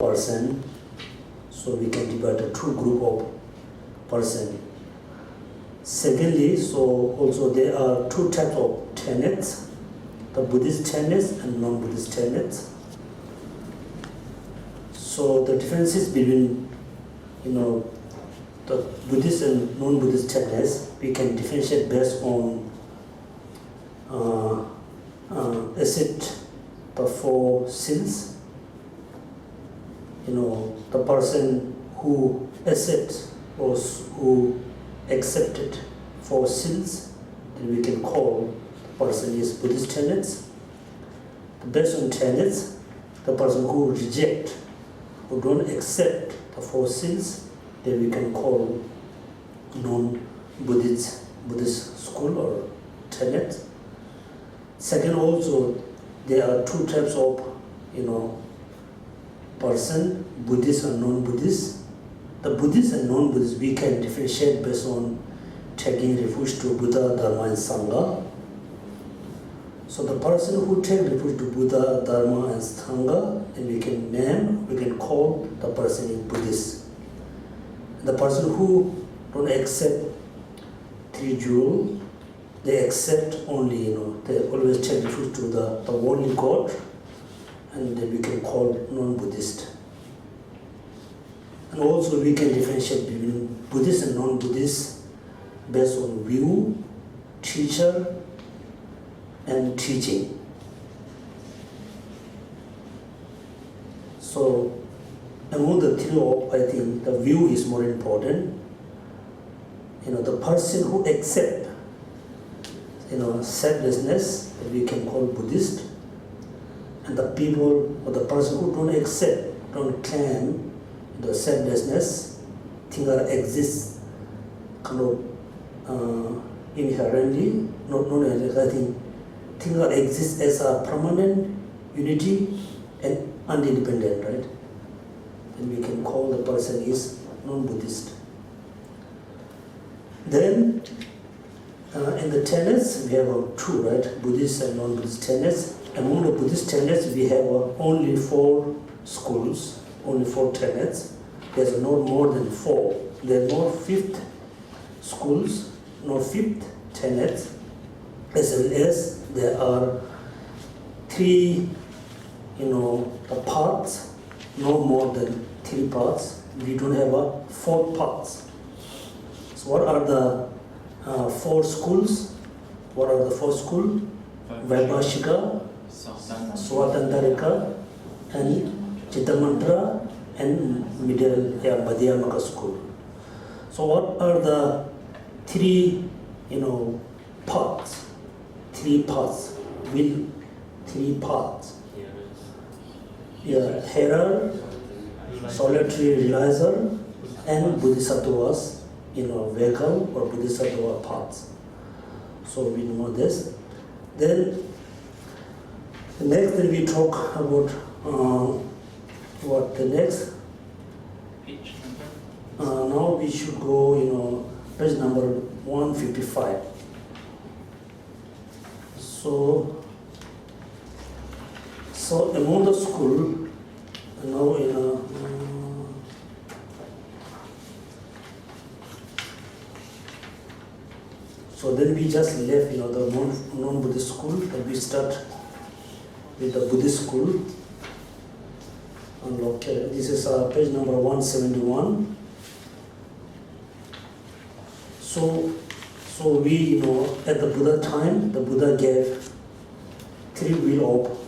person. So we can divide the two group of person. Secondly, so also there are two types of tenets, the Buddhist tenets and non-Buddhist tenets. So the differences between, the Buddhist and non-Buddhist tenets, we can differentiate based on accept the four sins. The person who accepts or who accepted four sins, then we can call the person is Buddhist tenets. Based on tenets, the person who reject, who don't accept the four sins, then we can call non-Buddhist school or tenet. Second, also there are two types of person, Buddhist and non-Buddhist. The Buddhist and non-Buddhist we can differentiate based on taking refuge to Buddha, Dharma and Sangha. So the person who takes refuge to Buddha, Dharma and Sangha, and we can call the person is Buddhist. The person who don't accept three jewels, they accept only, they always take refuge to the only God, and then we can call non-Buddhist. And also we can differentiate between Buddhist and non-Buddhist based on view, teacher, and teaching. So among the three, I think the view is more important. The person who accepts, selflessness, we can call Buddhist. And the people or the person who don't accept, don't claim the selflessness, things that exist kind of inherently, not I think things that exist as a permanent unity and independent, right? And we can call the person is non-Buddhist. Then in the tenets we have two, right? Buddhist and non-Buddhist tenets. Among the Buddhist tenets we have only 4 schools, only 4 tenets. There's not more than 4. There are no 5th schools, no 5th tenets, as well as there are 3 parts, no more than 3 parts. We don't have 4 parts. So what are the 4 schools? What are the 4 schools? Vaibhashika, Swatantarika, and Chittamantra, and middle Madhyamaka school. So what are the 3 parts? 3 parts. Will 3 parts. Hearer, solitary realizer, and Bodhisattvas, vehicle or Bodhisattva parts. So we know this. Then next we talk about what the next. Now we should go, page number 155. So among the school, now so then we just left, the non-Buddhist school, and we start with the Buddhist school. And okay, this is page number 171. So we, at the Buddha time, the Buddha gave 3 wheels of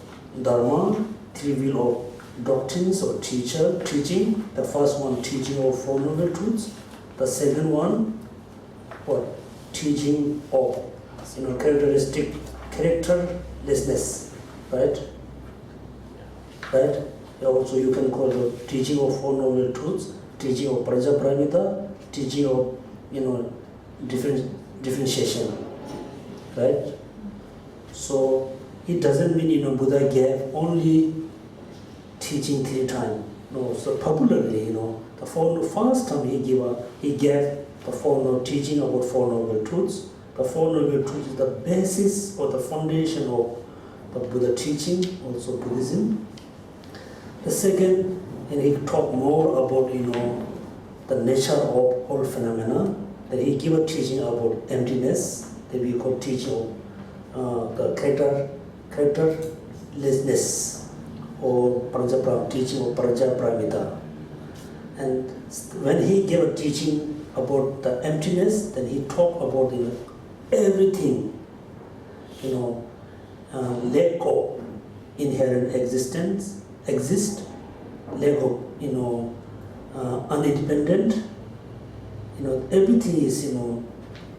Dharma, 3 wheels of doctrines or teaching. The first one, teaching of Four Noble Truths. The second one, teaching of characterlessness, right? Also you can call the teaching of Four Noble Truths, teaching of Prajaparamita, teaching of differentiation, right? So it doesn't mean Buddha gave only teaching 3 times. No, so popularly, the first time he gave the teaching about Four Noble Truths. The Four Noble Truths is the basis or the foundation of the Buddha teaching, also Buddhism. The second, and he talk more about, the nature of all phenomena. Then he give a teaching about emptiness, that we call teaching of the characterlessness, or teaching of Prajaparamita. And when he gave a teaching about the emptiness, then he talked about everything, lack of inherent existence, lack of, unindependent, everything is,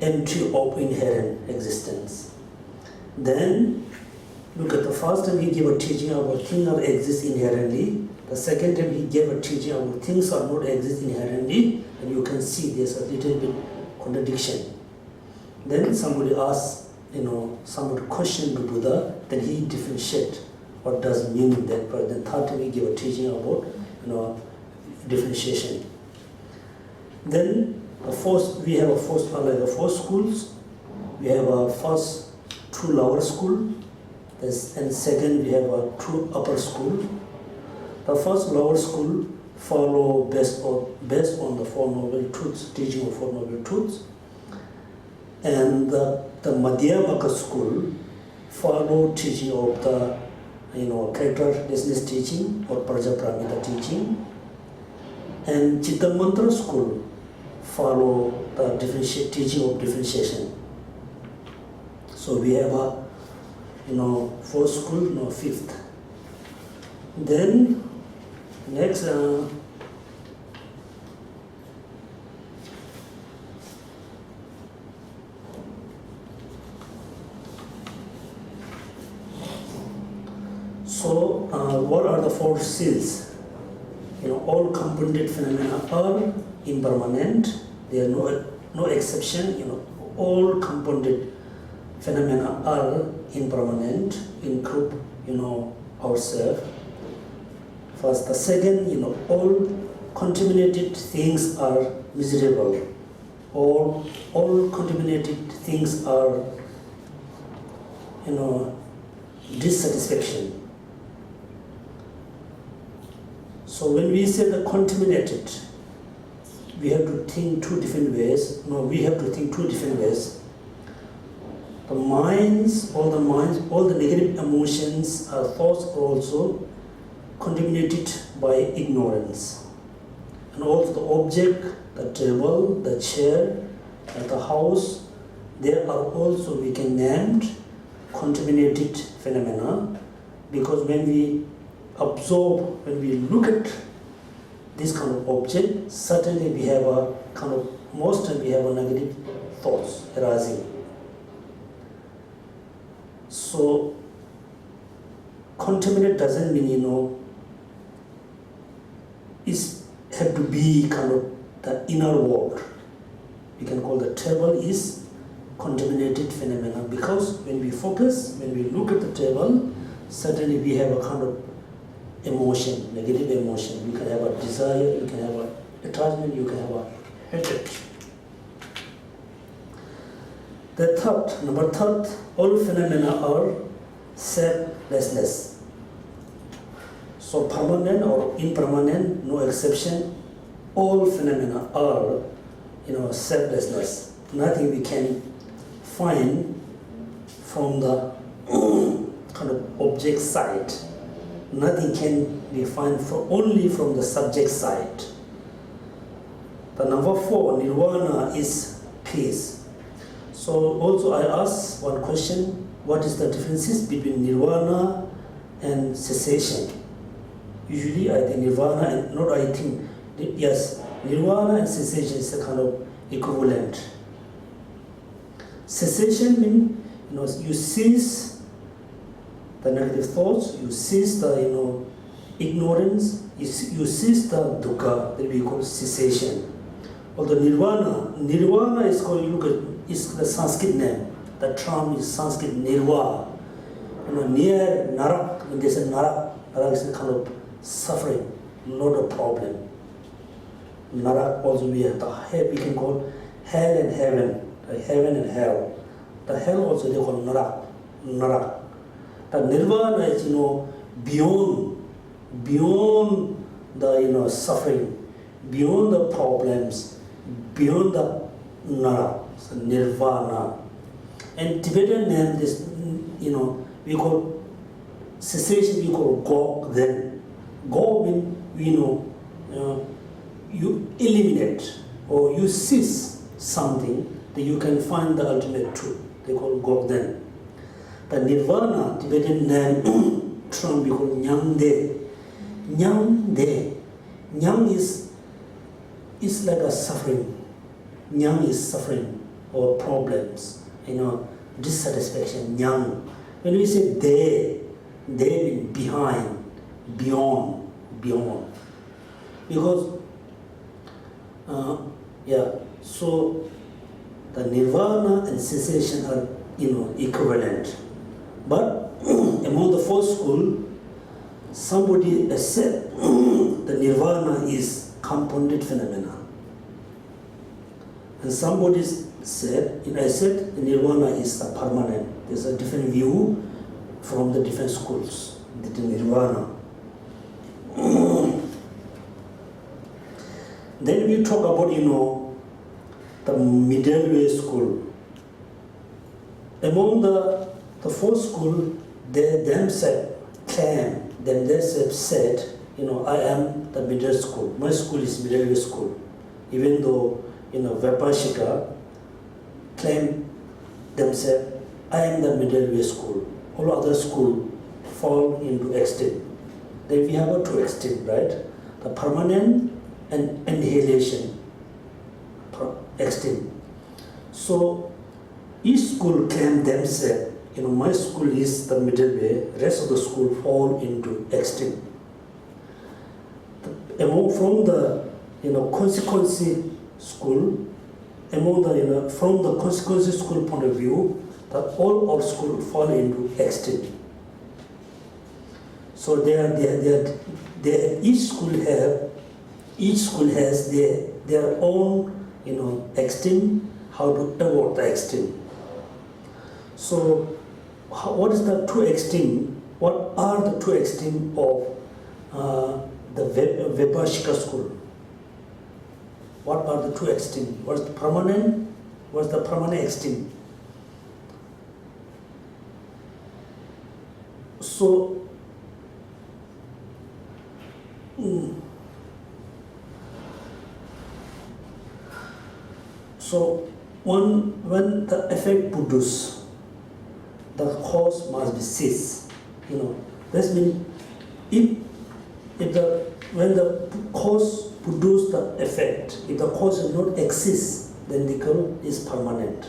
empty of inherent existence. Then, look at the first time he gave a teaching about things are exist inherently. The second time he gave a teaching about things are not exist inherently, and you can see there's a little bit contradiction. Then somebody asked, somebody questioned the Buddha, then he differentiate what does mean that. But then third time he gave a teaching about, differentiation. Then we have four schools. We have a first two lower school, and second we have a two upper school. The first lower school follow based on the Four Noble Truths, teaching of Four Noble Truths, and the Madhyamaka school follow teaching of the characterlessness teaching or Prajaparamita teaching, and Chittamantra school follow the teaching of differentiation. So we have a fourth school, fifth. Then next what are the four seals? All compounded phenomena are impermanent. There are no exception. All compounded phenomena are impermanent in group, ourselves. First, the second, all contaminated things are miserable. All contaminated things are, dissatisfaction. So when we say the contaminated, we have to think two different ways. We have to think two different ways. All the negative emotions, thoughts are also contaminated by ignorance. And also the object, the table, the chair, and the house, they are also, we can name contaminated phenomena, because when we observe, when we look at this kind of object, certainly we have most time we have a negative thoughts arising. So contaminate doesn't mean, have to be the inner world. We can call the table is contaminated phenomena, because when we focus, when we look at the table, certainly we have a emotion, negative emotion. You can have a desire, you can have an attachment, you can have a hatred. Number third, all phenomena are selflessness. So permanent or impermanent, no exception, all phenomena are, selflessness. Nothing we can find from the object side. Nothing can be found only from the subject side. The number 4, nirvana is peace. So also I ask one question, what is the differences between nirvana and cessation? Usually I think nirvana yes, nirvana and cessation is a equivalent. Cessation means, you cease the negative thoughts, you cease the ignorance, you cease the dukkha, that we call cessation. Although nirvana is called, is the Sanskrit name. The term is Sanskrit nirva. Near narak, when they say narak is a suffering, not a problem. Narak also we have we can call hell and heaven, heaven and hell. The hell also they call narak. The nirvana is beyond the suffering, beyond the problems, beyond the nara, so nirvana. And Tibetan name this, we call cessation, we call go then. Go means, you eliminate or you cease something that you can find the ultimate truth. They call go then. The nirvana, Tibetan name, term we call nyangde. Nyangde. Nyang is like a suffering. Nyang is suffering or problems, dissatisfaction. Nyang. When we say they mean behind, beyond. Because, so the nirvana and cessation are, equivalent. But among the four school, somebody said the nirvana is compounded phenomena. And somebody said, I said the nirvana is a permanent. There's a different view from the different schools, the nirvana. Then we talk about, the middle way school. Among the four school, they themselves claim, themselves said, I am the middle school. My school is middle way school. Even though, Vipashika claim themselves, I am the middle way school. All other school fall into extreme. Then we have two extreme, right? The permanent and annihilation extreme. So each school claim themselves, my school is the middle way, rest of the school fall into extreme. From the consequence school, from the consequence school point of view, that all school fall into extreme. So each school has their own extreme, how to avoid the extreme. So what is the two extreme? What are the two extreme of the Vipashika school? What are the two extreme? What's the permanent? What's the permanent extreme? So when the effect produces, the cause must be ceased. That means when the cause produce the effect, if the cause does not exist, then the cause is permanent.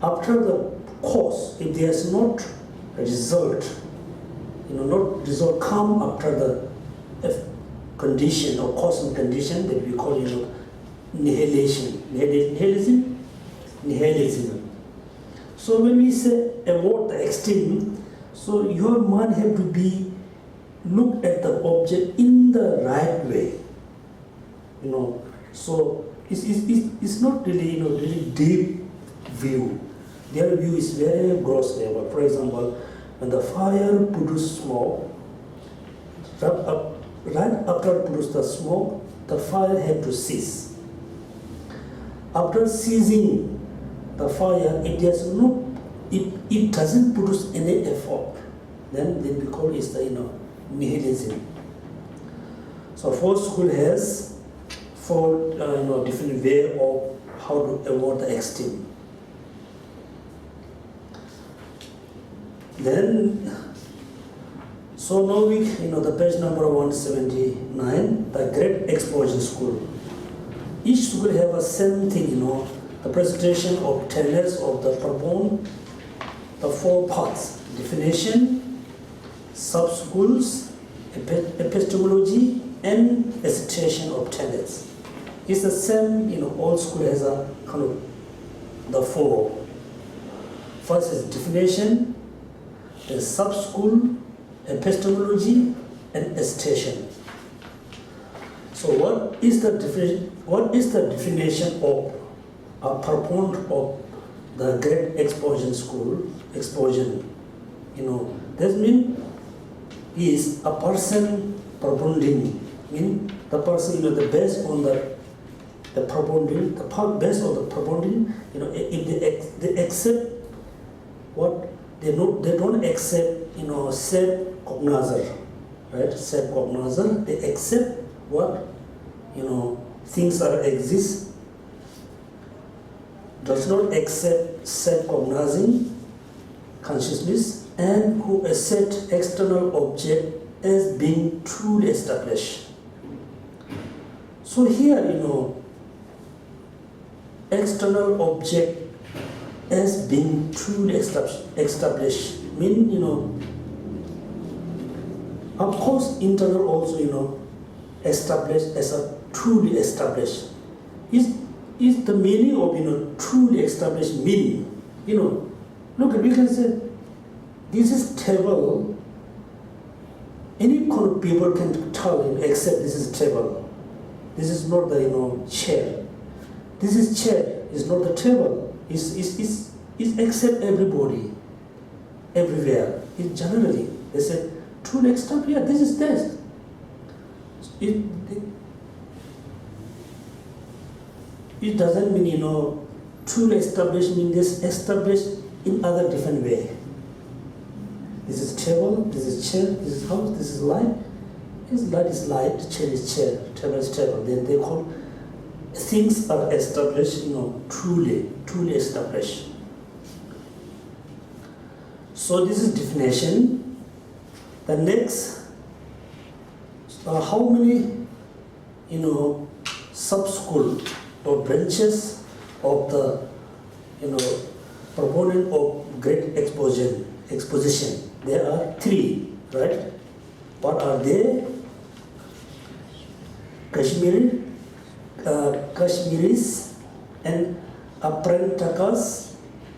After the cause, if there is not a result, not result come after the condition or cause and condition that we call nihilation. Nihilism. So when we say avoid the extreme, so your mind have to be look at the object in the right way. So it's not really really deep view. Their view is very gross level. For example, when the fire produces smoke, right after it produces the smoke, the fire had to cease. After ceasing the fire, it doesn't produce any effort. Then we call it the nihilism. So fourth school has four different way of how to avoid the extreme. Then, so now we, the page number 179, the Great Explosion School. Each school have a same thing, the presentation of tenets of the proponent, the four parts: definition, sub-schools, epistemology, and recitation of tenets. It's the same, all school has a kind of the four. First is definition, the sub-school, epistemology, and recitation. So what is the definition of a proponent of the Great Explosion School? Explosion, that means is a person propounding, mean the person, the based on the propounding, based on the propounding, if they accept what they don't accept, self cognizer, right? Self cognizer, they accept what, things are exist, does not accept self cognizing consciousness, and who accept external object as being truly established. So here, external object as being truly established mean, of course internal also, established as a truly established. Is the meaning of, truly established meaning, look, we can say this is table. Any kind of people can tell, except this is table. This is not the, chair. This is chair, it's not the table. It's accept everybody, everywhere. It generally, they say, truly established, yeah, this is this. It doesn't mean, truly established means this established in other different way. This is table, this is chair, this is house, this is light. This light is light, chair is chair, table is table. They call things are established, truly established. So this is definition. The next, how many, sub-school or branches of the, proponent of great exposition. There are 3, right? What are they? Kashmiris and Aprantakas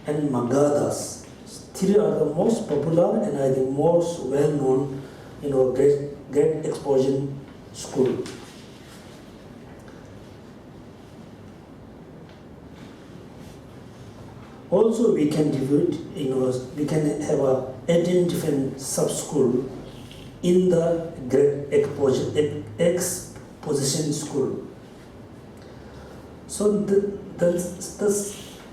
and Magadhas. 3 are the most popular and I think most well-known, great exposition school. Also, we can divide, we can have 18 different sub-school in the great exposition school. So the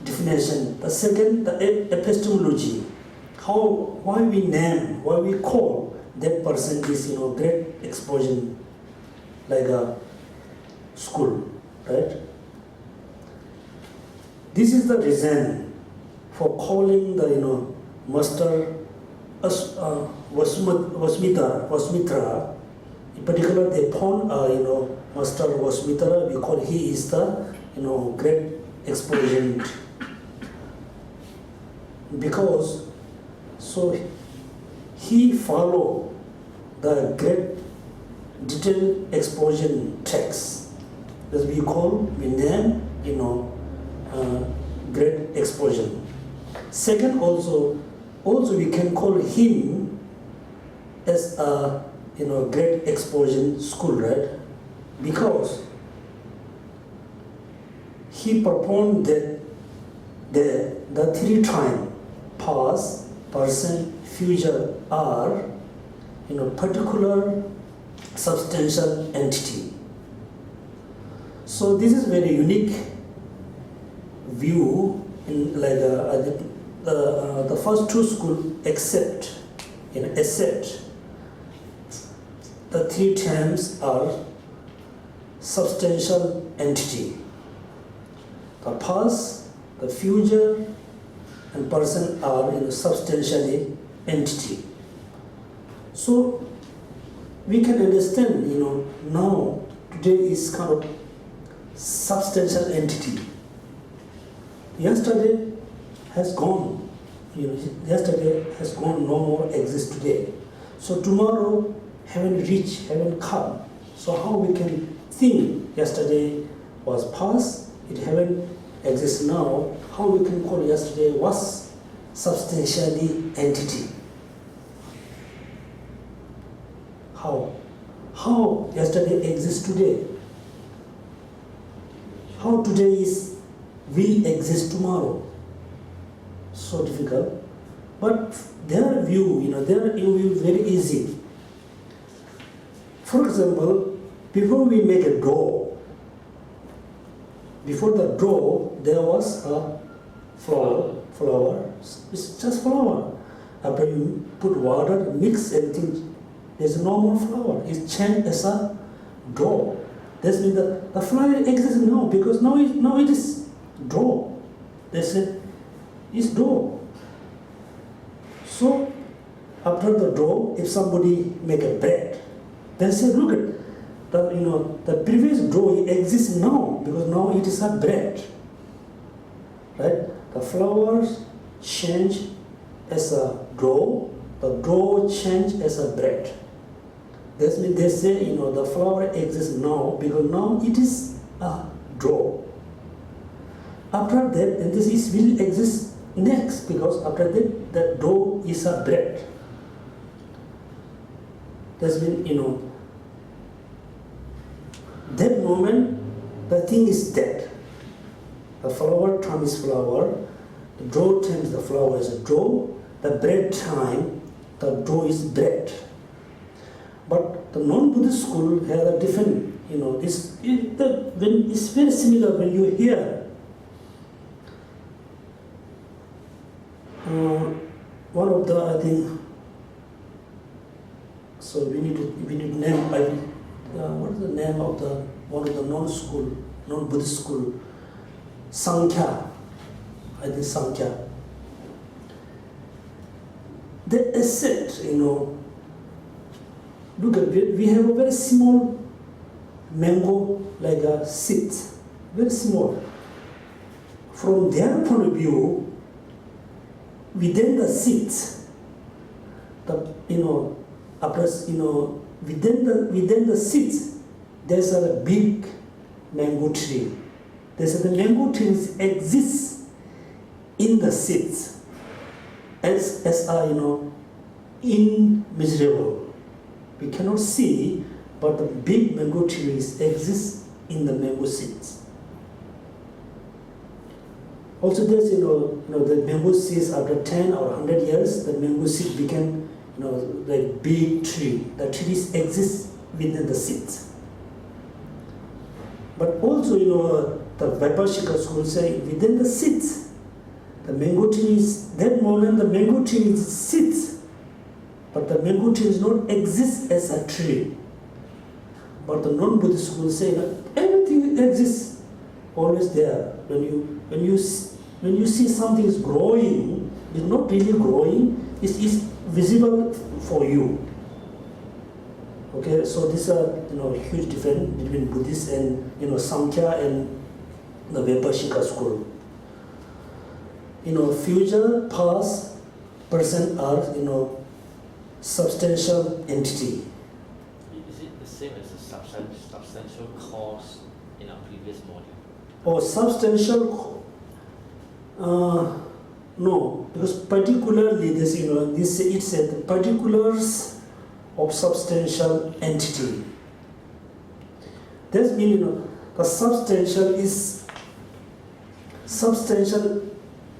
definition. The second, the epistemology. Why we call that person is, great exposition, like a school, right? This is the reason for calling the, Master Vasmitra. In particular, they found, Master Vasmitra because he is the, great exposition. Because, so he followed the great detailed exposition text. As we name, great exposition. Second, also we can call him as a, great exposition school, right? Because he performed the 3 times past, present, future are, particular substantial entity. So this is very unique view in like the first 2 schools accept the 3 terms are substantial entity. The past, the future, and present are substantially entity. So we can understand, now today is kind of substantial entity. Yesterday has gone, yesterday has gone, no more exists today. So tomorrow haven't reached, haven't come. So how we can think yesterday was past, it haven't exist now, how we can call yesterday was substantially entity? How yesterday exists today? How today will exist tomorrow? So difficult. But their view, is very easy. For example, before we make a dough, before the dough there was a flour. It's just flour. After you put water, mix everything, there's no more flour. It's changed as a dough. That means the flour exists now because now it is dough. They said it's dough. So after the dough, if somebody make a bread, they say, look at the previous dough exists now because now it is a bread. Right? The flour change as a dough, the dough change as a bread. That means they say, the flour exists now because now it is a dough. After that, then this will exist next because after that, the dough is a bread. That means, that moment, the thing is dead. The flour time is flour, the dough time the flour is a dough, the bread time, the dough is bread. But the non-Buddhist school has a different, it's very similar when you hear one of the, I think, so we need to name, what is the name of one of the non-Buddhist school, Sankhya, I think Sankhya. They accept, look at, we have a very small mango, like a seed, very small. From their point of view, within the seed, within the seeds, there's a big mango tree. The mango trees exist in the seeds as immeasurable. We cannot see, but the big mango trees exist in the mango seeds. Also, there's the mango seeds after 10 or 100 years, the mango seed became the big tree. The trees exist within the seeds. But also, the Vaibhashika school say within the seeds, the mango tree is, that moment the mango tree is seeds, but the mango tree does not exist as a tree. But the non-Buddhist school say that everything exists always there. When you see something is growing, it's not really growing, it's visible for you. Okay, so this is a huge difference between Buddhist and Sankhya and the Vaibhashika school. Future, past, present are substantial entity. Is it the same as the substantial cause in our previous module? Or substantial? No, because particularly this it said the particulars of substantial entity. That means the substantial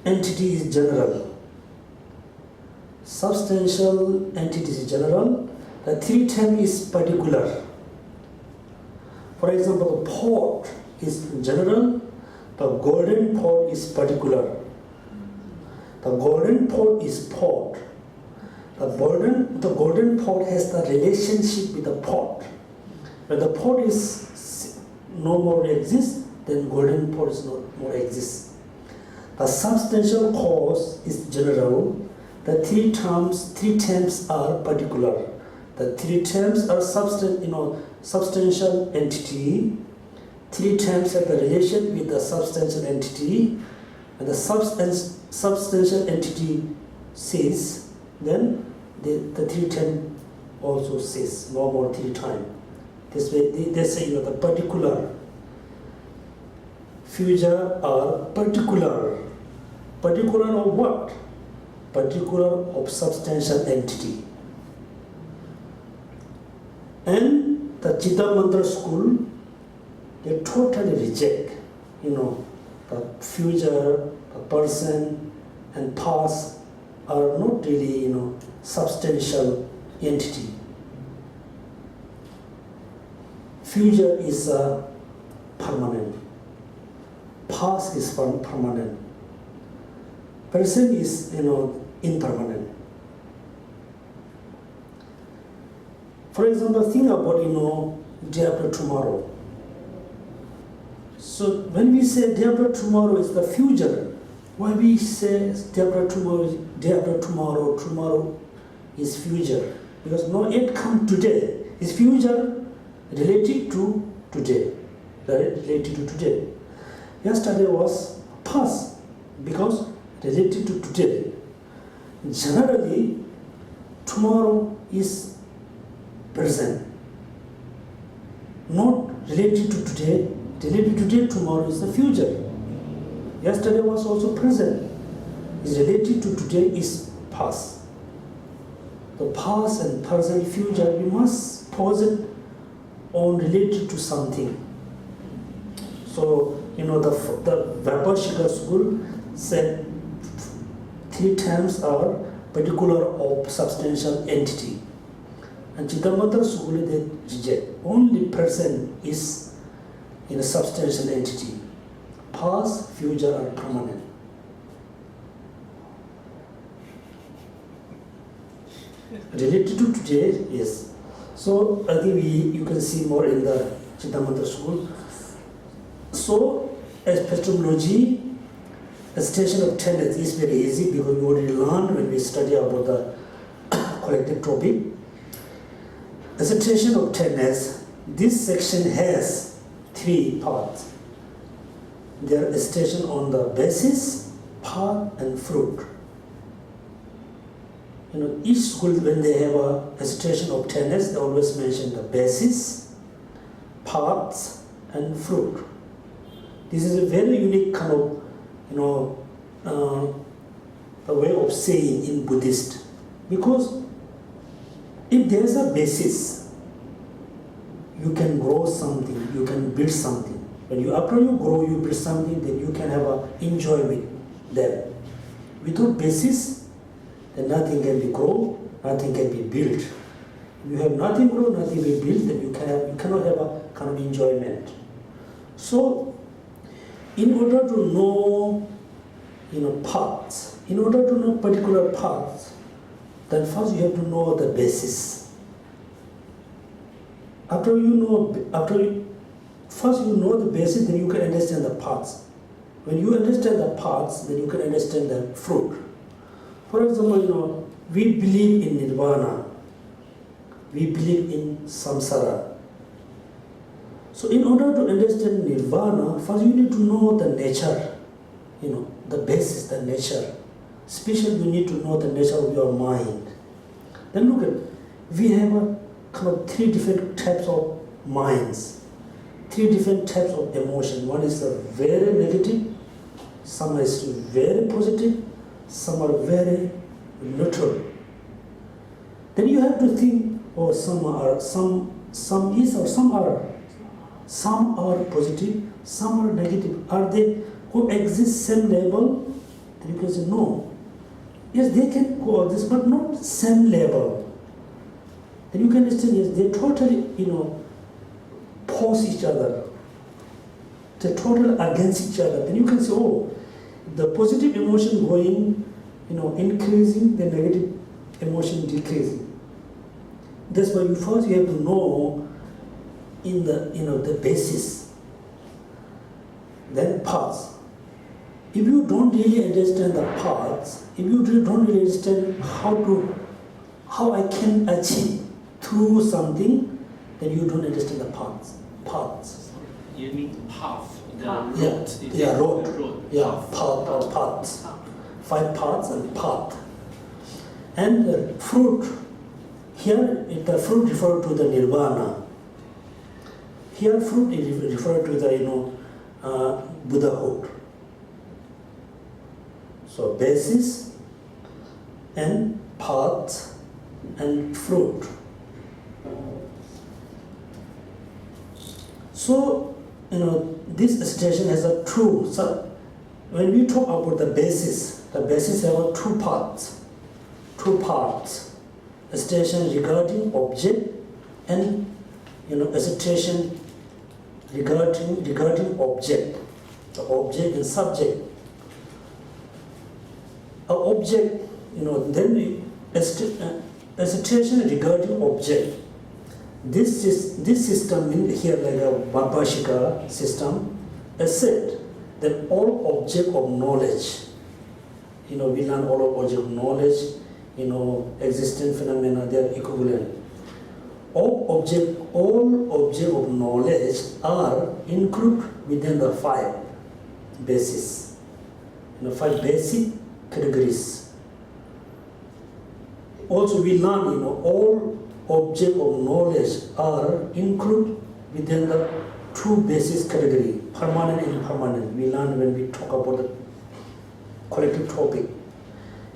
entity is general. Substantial entity is general. The three term is particular. For example, the pot is general. The golden pot is particular. The golden pot is pot. The golden pot has the relationship with the pot. When the pot is no more exists, then golden pot is no more exists. The substantial cause is general. The three terms are particular. The three terms are substantial entity. Three terms have the relation with the substantial entity, and the substantial entity says, then the three term also says no more three times. This way they say the particular. Future are particular. Particular of what? Particular of substantial entity. And the Chitta Mantra school, they totally reject, the future, the person, and past are not really, substantial entity. future is permanent, past is permanent, present is impermanent. For example, think about day after tomorrow. So when we say day after tomorrow is the future, why we say day after tomorrow, tomorrow is future? Because no yet come today. Is future related to today? Related to today. Yesterday was past because related to today. Generally, tomorrow is present, not related to today. Related to today, tomorrow is the future. Yesterday was also present. Is related to today is past. The past and present, future, we must pause it on related to something. So the Vaibhashika school said 3 terms are particular of substantial entity. And Chittamatra school they reject. Only present is in a substantial entity. Past, future are permanent. Related to today, yes. So I think you can see more in the Chittamatra school. So as epistemology, a station of Tenet is very easy because we already learned when we study about the collective topic. As a station of Tenet, this section has 3 parts. There is a station on the basis, part, and fruit. Each school, when they have a hesitation of tenets, they always mention the basis, parts, and fruit. This is a very unique kind of, the way of saying in Buddhist. Because if there is a basis, you can grow something, you can build something. After you grow, you build something, then you can have a enjoy with them. Without basis, then nothing can be grown, nothing can be built. If you have nothing grown, nothing be built, then you cannot have a kind of enjoyment. So, in order to know, parts, in order to know particular parts, then first you have to know the basis. First you know the basis, then you can understand the parts. When you understand the parts, then you can understand the fruit. For example, we believe in nirvana. We believe in samsara. So in order to understand nirvana, first you need to know the nature, the basis, the nature. Especially you need to know the nature of your mind. Then look at, we have a kind of 3 different types of minds. 3 different types of emotion. One is very negative, some is very positive, some are very neutral. Then you have to think, some are positive, some are negative. Are they coexist same level? Then you can say no. Yes, they can coexist, but not same level. Then you can understand, yes, they totally, oppose each other. They're totally against each other. Then you can say, the positive emotion going, increasing, the negative emotion decreasing. That's why you have to know in the basis. Then parts. If you don't really understand the parts, if you don't really understand how I can achieve through something, then you don't understand the parts. You mean path? Road. Road. Yeah, path or parts. 5 parts and path. And the fruit. Here, the fruit refers to the nirvana. Here, fruit is referred to the Buddhahood. So basis and path and fruit. So, this station has a true. So, when we talk about the basis has 2 parts. 2 parts. A station regarding object and a station regarding object, the object and subject. An object, then a situation regarding object. This system in here like a Bhashika system accept that all object of knowledge, we learn all object of knowledge, existent phenomena, they are equivalent. All object of knowledge are included within the 5 bases, 5 basic categories. Also we learn, all object of knowledge are included within the 2 basis category, permanent and impermanent. We learn when we talk about the collective topic.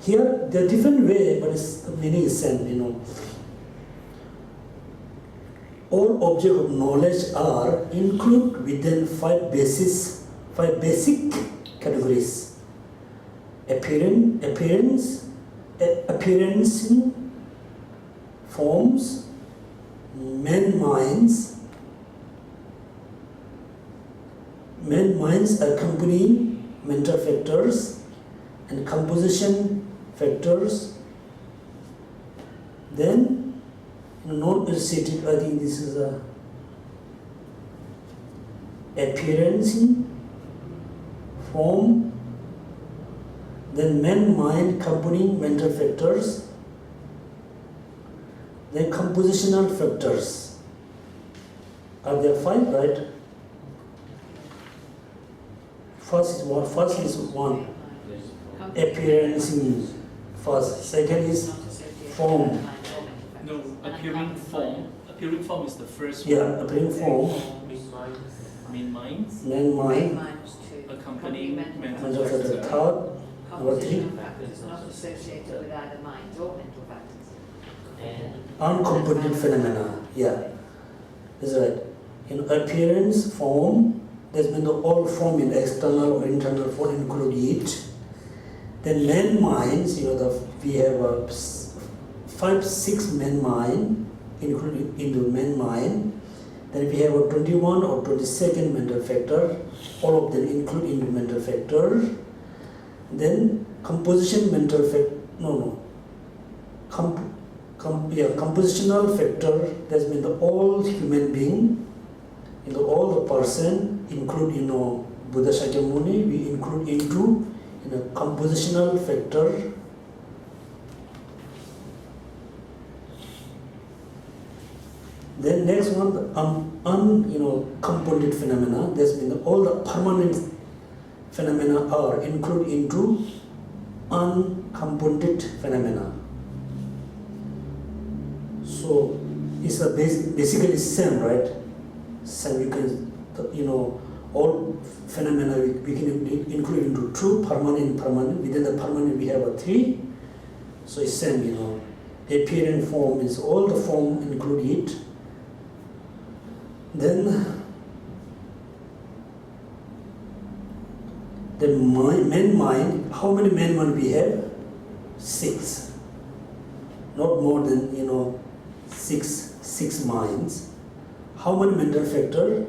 Here, there are different way, but the meaning is same, All object of knowledge are included within 5 basic categories. Appearance, forms, man minds accompanying mental factors and composition factors. Then non-associative, I think this is a appearance, form, then mind accompanying mental factors, then compositional factors. Are there 5, right? First is one. Appearance first. Second is form. No, appearing form. Appearing form is the first one. Yeah, appearing form. Main minds. Mind. Accompanying mental Mental factor. factor. Third. Number 3. Factors not associated with either minds or mental factors. And Uncomponent phenomena. Yeah, that's right. In appearance, form, there's been the all form in external or internal form include it. Then man minds, we have 5, 6 man mind included into man mind. Then we have a 21 or 22nd mental factor, all of them include into mental factor. Then composition mental factor, compositional factor, that's mean the all human being, all the person include, Buddha Shakyamuni, we include into compositional factor. Then next one, the compounded phenomena, that's mean all the permanent phenomena are included into uncompounded phenomena. So it's basically same, right? Same, you can, all phenomena we can include into 2, permanent and impermanent. Within the permanent we have a 3. So it's same, appearance form is all the form include it. Then the man mind, how many man mind we have? 6. Not more than, 6 minds. How many mental factor?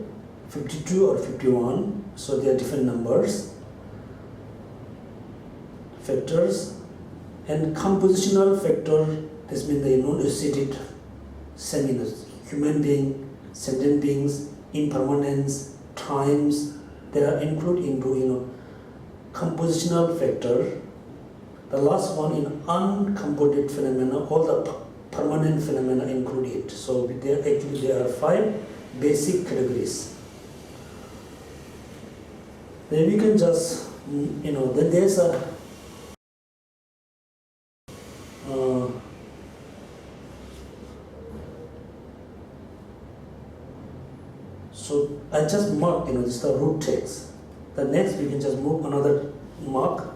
52 or 51. So they are different numbers. Factors. And compositional factor, this means the non-associated human being, sentient beings, impermanence, times, they are included into, compositional factor. The last one in uncompounded phenomena, all the permanent phenomena include it. So there are 5 basic categories. Then we can just, then there's a so I just mark, this is the root text. The next we can just move another mark.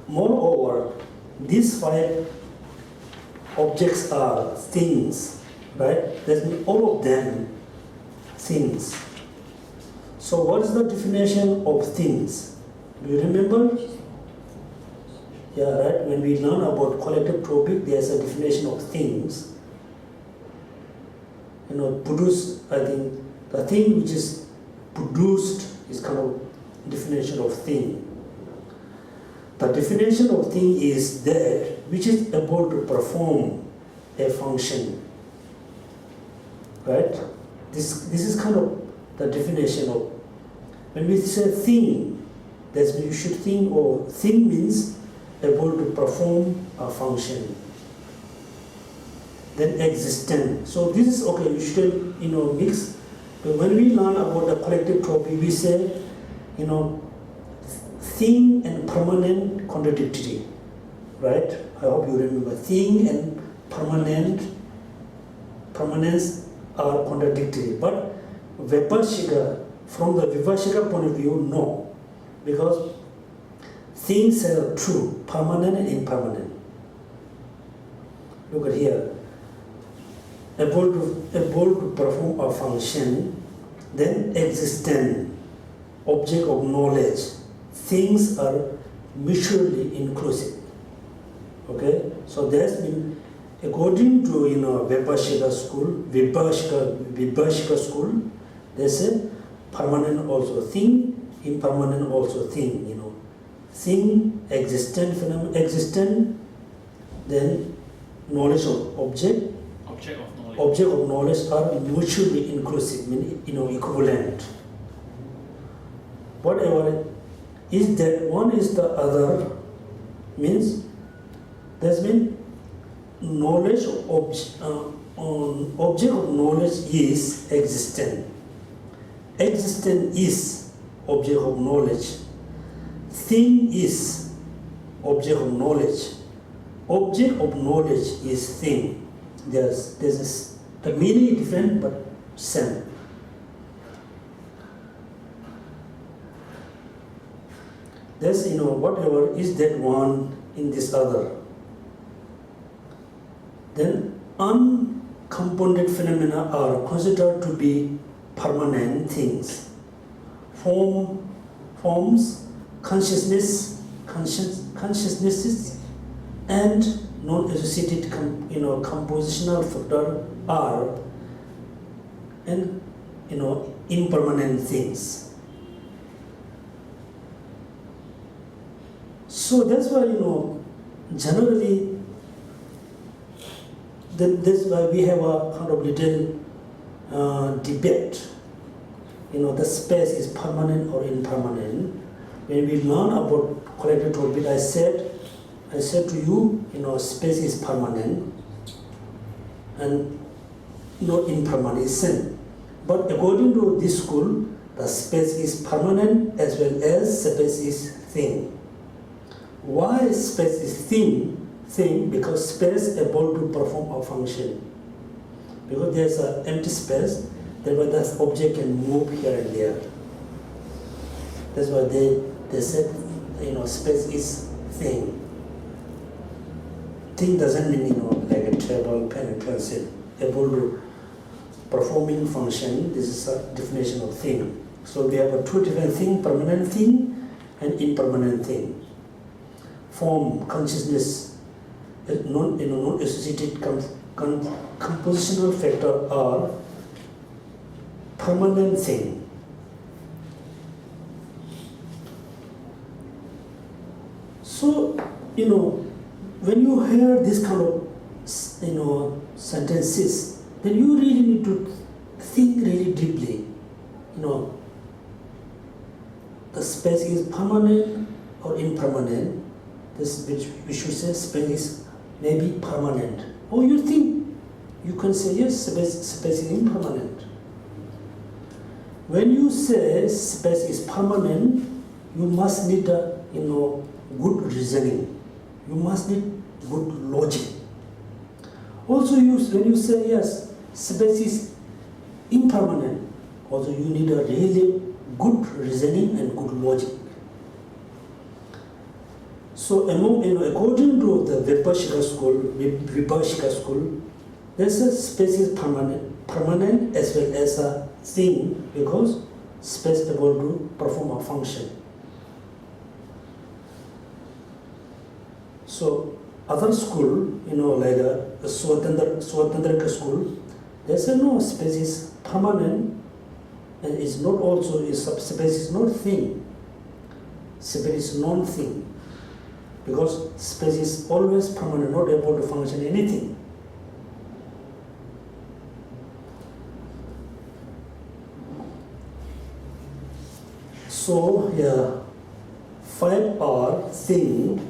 Moreover, these 5 objects are things, right? That means all of them things. So what is the definition of things? Do you remember? Yeah, right? When we learn about collective topic, there's a definition of things. Buddhist, I think, the thing which is produced is kind of definition of thing. The definition of thing is that which is able to perform a function. Right? This is kind of the definition of, when we say thing, that's when you should think, or thing means able to perform a function. Then existent. So this is okay, you should mix. But when we learn about the collective tropy, we say, thing and permanent contradictory. Right? I hope you remember. Thing and permanence are contradictory. But Vipashika, from the Vipashika point of view, no. Because things are true, permanent and impermanent. Look at here. Able to perform a function, then existent, object of knowledge. Things are mutually inclusive. Okay? So that's mean, according to Vipashika school, they say permanent also thing, impermanent also thing. Thing, existent, phenomenon, existent, then knowledge of object of knowledge are mutually inclusive, equivalent. Whatever is that one is the other means that's mean knowledge of object of knowledge is existent. Existent is object of knowledge. Thing is object of knowledge. Object of knowledge is thing. There's the meaning is different but same. There's whatever is that one in this other. Then uncompounded phenomena are considered to be permanent things. Forms, consciousnesses, and non-associated compositional factor are impermanent things. So that's why generally that's why we have a kind of little debate. The space is permanent or impermanent. When we learn about collective orbit, I said to you, space is permanent and not impermanent, is same. But according to this school, the space is permanent as well as space is thing. Why space is thing? Because space able to perform a function. Because there's an empty space, therefore that object can move here and there. That's why they said, space is thing. Thing doesn't mean, like a table, pen, and pencil. Able to performing function, this is a definition of thing. So we have two different things, permanent thing and impermanent thing. Form, consciousness, non-associated compositional factor are permanent thing. So, when you hear this kind of, sentences, then you really need to think really deeply. The space is permanent or impermanent. This which we should say space is maybe permanent. Or you think you can say yes, space is impermanent. When you say space is permanent, you must need good reasoning. You must need good logic. Also, when you say yes, space is impermanent, also you need a really good reasoning and good logic. So according to the Vipashika school, there's a space is permanent as well as a thing, because space is able to perform a function. So other school, like the Swatantrika school, they say no, space is permanent and it's not also space is not thing. Space is non-thing, because space is always permanent, not able to function anything. So yeah, 5 are thing,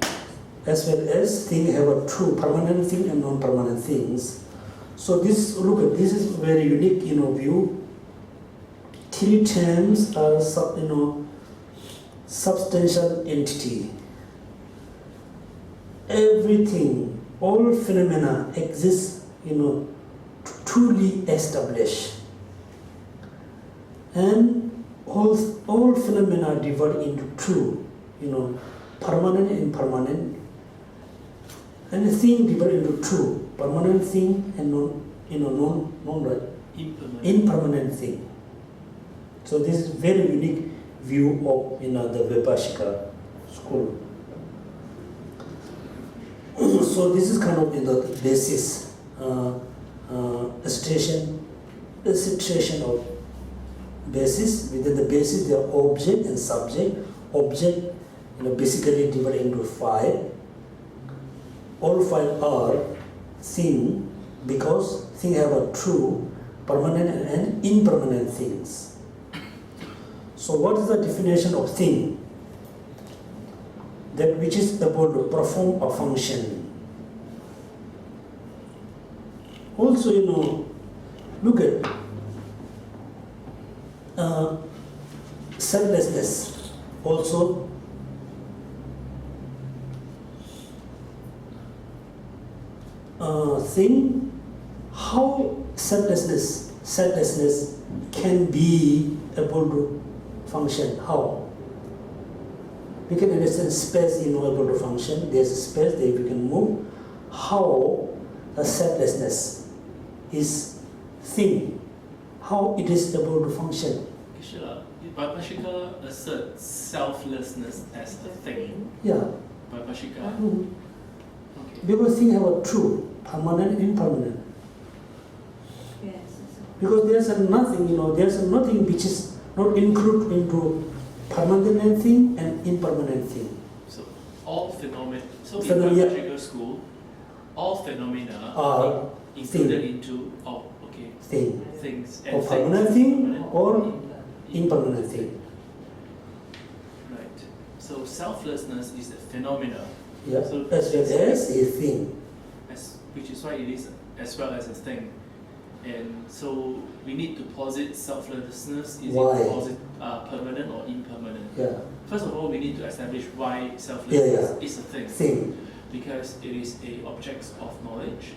as well as thing have a true permanent thing and non-permanent things. So this, look at this is very unique view. 3 terms are substantial entity. Everything, all phenomena exist, truly established, and all phenomena divide into 2, permanent and impermanent. And a thing divide into 2, permanent thing and impermanent thing. So this is very unique view of the Vaibhashika school. So this is kind of the basis, situation of basis. Within the basis, there are object and subject. Object, basically divided into 5. All 5 are thing, because thing have a true, permanent and impermanent things. So what is the definition of thing? That which is able to perform a function. Also, look at selflessness. Also, thing, how selflessness can be able to function. How? We can understand space able to function. There's a space that we can move. How a selflessness is thing, how it is able to function. Vaibhashika asserts selflessness as a thing. Yeah. Vaibhashika. Okay. Because things have a true, permanent, impermanent. Yes. Because there's nothing, there's nothing which is not included into permanent thing and impermanent thing. So all phenomena. So in Phenomena. Vaibhashika school, all phenomena Are included thing. into things. Or permanent thing or impermanent thing. Right. So selflessness is a phenomena. Yeah. So as well as a thing. Which is why it is as well as a thing. And so we need to posit selflessness. Is Why? it permanent or impermanent? Yeah. First of all, we need to establish why selflessness is a thing. Thing. Because it is a object of knowledge.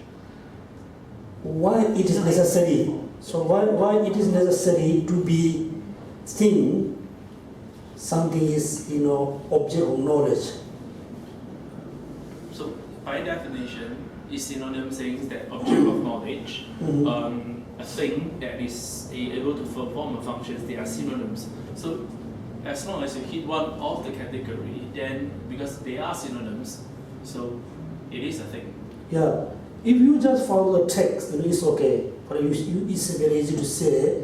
Why it is necessary? So why it is necessary to be thing? Something is object of knowledge. So by definition, is synonym saying that object of knowledge, a thing that is able to perform a function, they are synonyms. So as long as you hit one of the category, then because they are synonyms, so it is a thing. Yeah. If you just follow the text, it's okay. But it's very easy to say,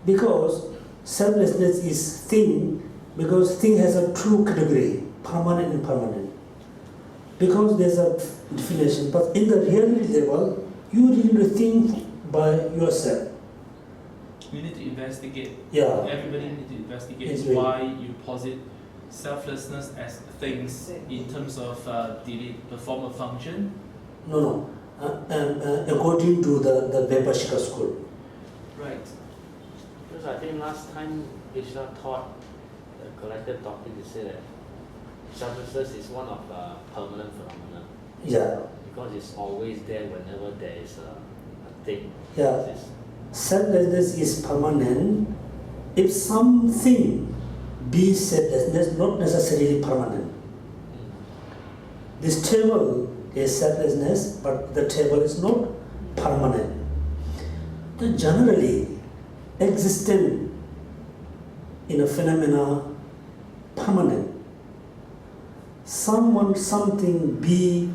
because selflessness is thing, because thing has a true category, permanent and impermanent. Because there's a definition, but in the reality level, you need to think by yourself. You need to investigate. Yeah. Everybody needs to investigate It's why you posit selflessness as things in terms of did it perform a function? No. According to the Vaibhashika school. Right. Because I think last time Geshe taught the collective topic, he said that selflessness is one of the permanent phenomena. Yeah. Because it's always there whenever there is a thing. Yeah. Selflessness is permanent. If something be selflessness, not necessarily permanent. This table is selflessness, but the table is not permanent. Then generally, existent in a phenomena permanent. Something be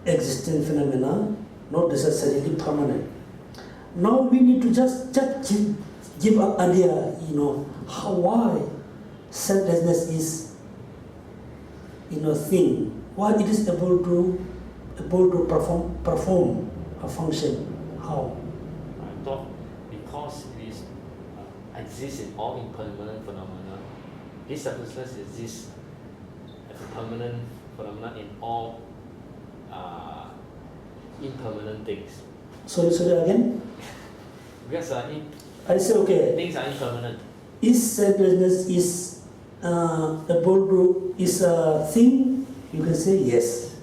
existent phenomena, not necessarily permanent. Now we need to just give an idea, how why selflessness is thing, why it is able to perform a function. How? I thought because it is exists in all impermanent phenomena, this selflessness exists as a permanent phenomena in all impermanent things. Sorry again. Because I say okay. things are impermanent. Is selflessness is is a thing? You can say yes.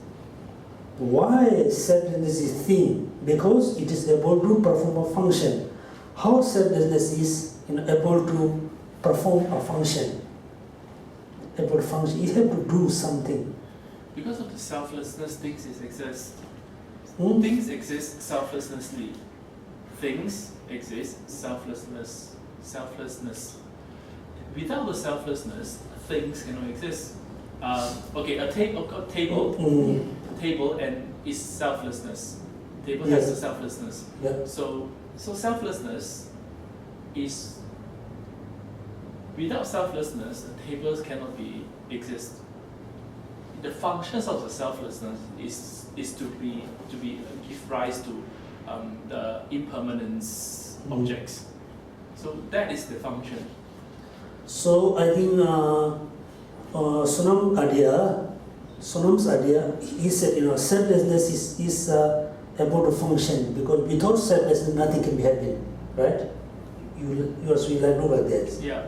Why selflessness is a thing? Because it is able to perform a function. How selflessness is able to perform a function? Able to function, you have to do something. Because of the selflessness, things exist. Hmm? Things exist selflessly. Things exist selflessness. Without the selflessness, things cannot exist. Okay, a table and is selflessness. Table has the selflessness. Yeah. So selflessness is, without selflessness, the tables cannot exist. The functions of the selflessness is to give rise to the impermanence objects. So that is the function. So I think Sonam's idea, he said, selflessness is able to function, because without selflessness nothing can be happening, right? You also look like that. Yeah.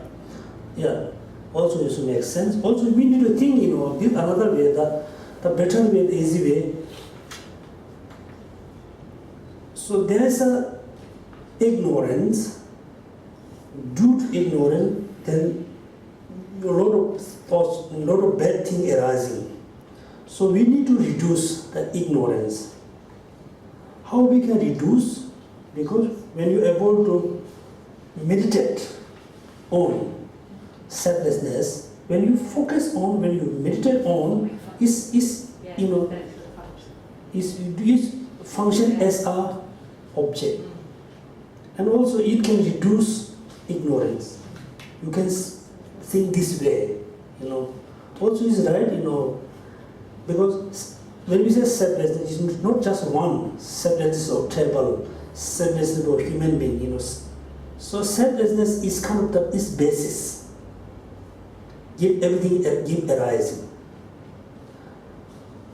Yeah. Also, it should make sense. Also, we need to think, this another way, the better way, the easy way. So there is a ignorance. Due to ignorance, then a lot of thoughts, a lot of bad things arising. So we need to reduce the ignorance. How we can reduce? Because when you are able to meditate on selflessness, when you focus on, when you meditate on, is function as a object, and also it can reduce ignorance. You can think this way, Also is right, because when we say selflessness, it's not just one selflessness of table, selflessness of human being, So selflessness is kind of this basis. Give arising.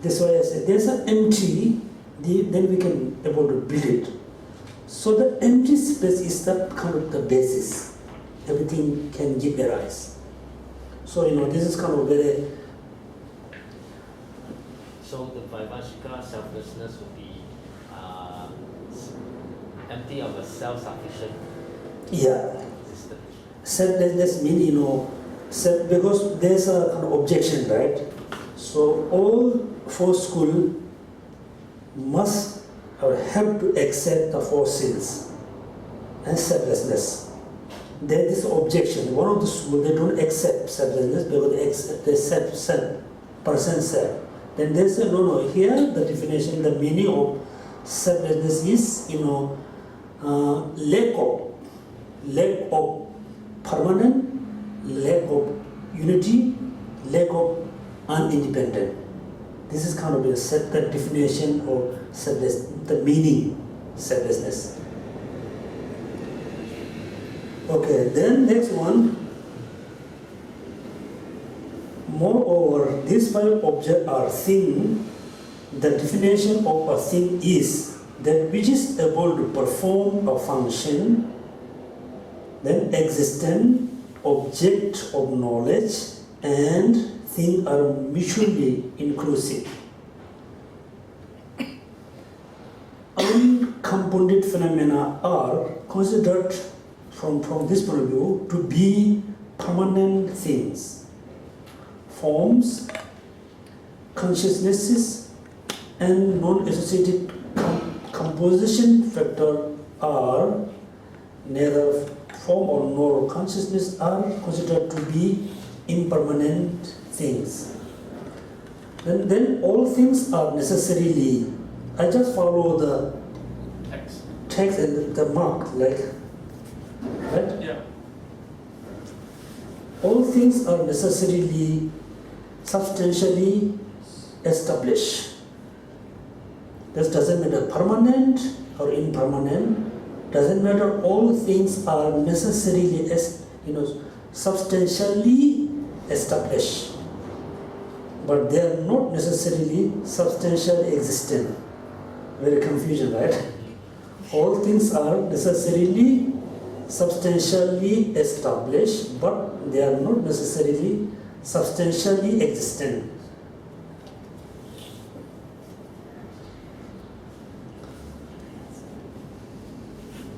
That's why I said there's an empty, then we can able to build it. So the empty space is the kind of the basis. Everything can give arise. So this is kind of very. So the Vaibhashika selflessness would be empty of a self-sufficient existence. Selflessness means because there's a kind of objection, right? So all four schools must or have to accept the four sins and selflessness. There is objection. One of the schools, they don't accept selflessness because they accept self, person self. Then they say, no, here the definition, the meaning of selflessness is, lack of permanent, lack of unity, lack of unindependent. This is kind of the definition of selflessness, the meaning selflessness. Okay, then next one. Moreover, these five objects are thing. The definition of a thing is that which is able to perform a function, then existent, object of knowledge, and thing are mutually inclusive. Uncompounded phenomena are considered from this point of view to be permanent things. Forms, consciousnesses, and non-associated composition factor are neither form or nor consciousness are considered to be impermanent things. Then all things are necessarily, I just follow the text and the mark, like right? Yeah. All things are necessarily, substantially established. This doesn't matter permanent or impermanent. Doesn't matter. All things are necessarily, substantially established, but they are not necessarily substantially existent. Very confusion, right? All things are necessarily substantially established, but they are not necessarily substantially existent.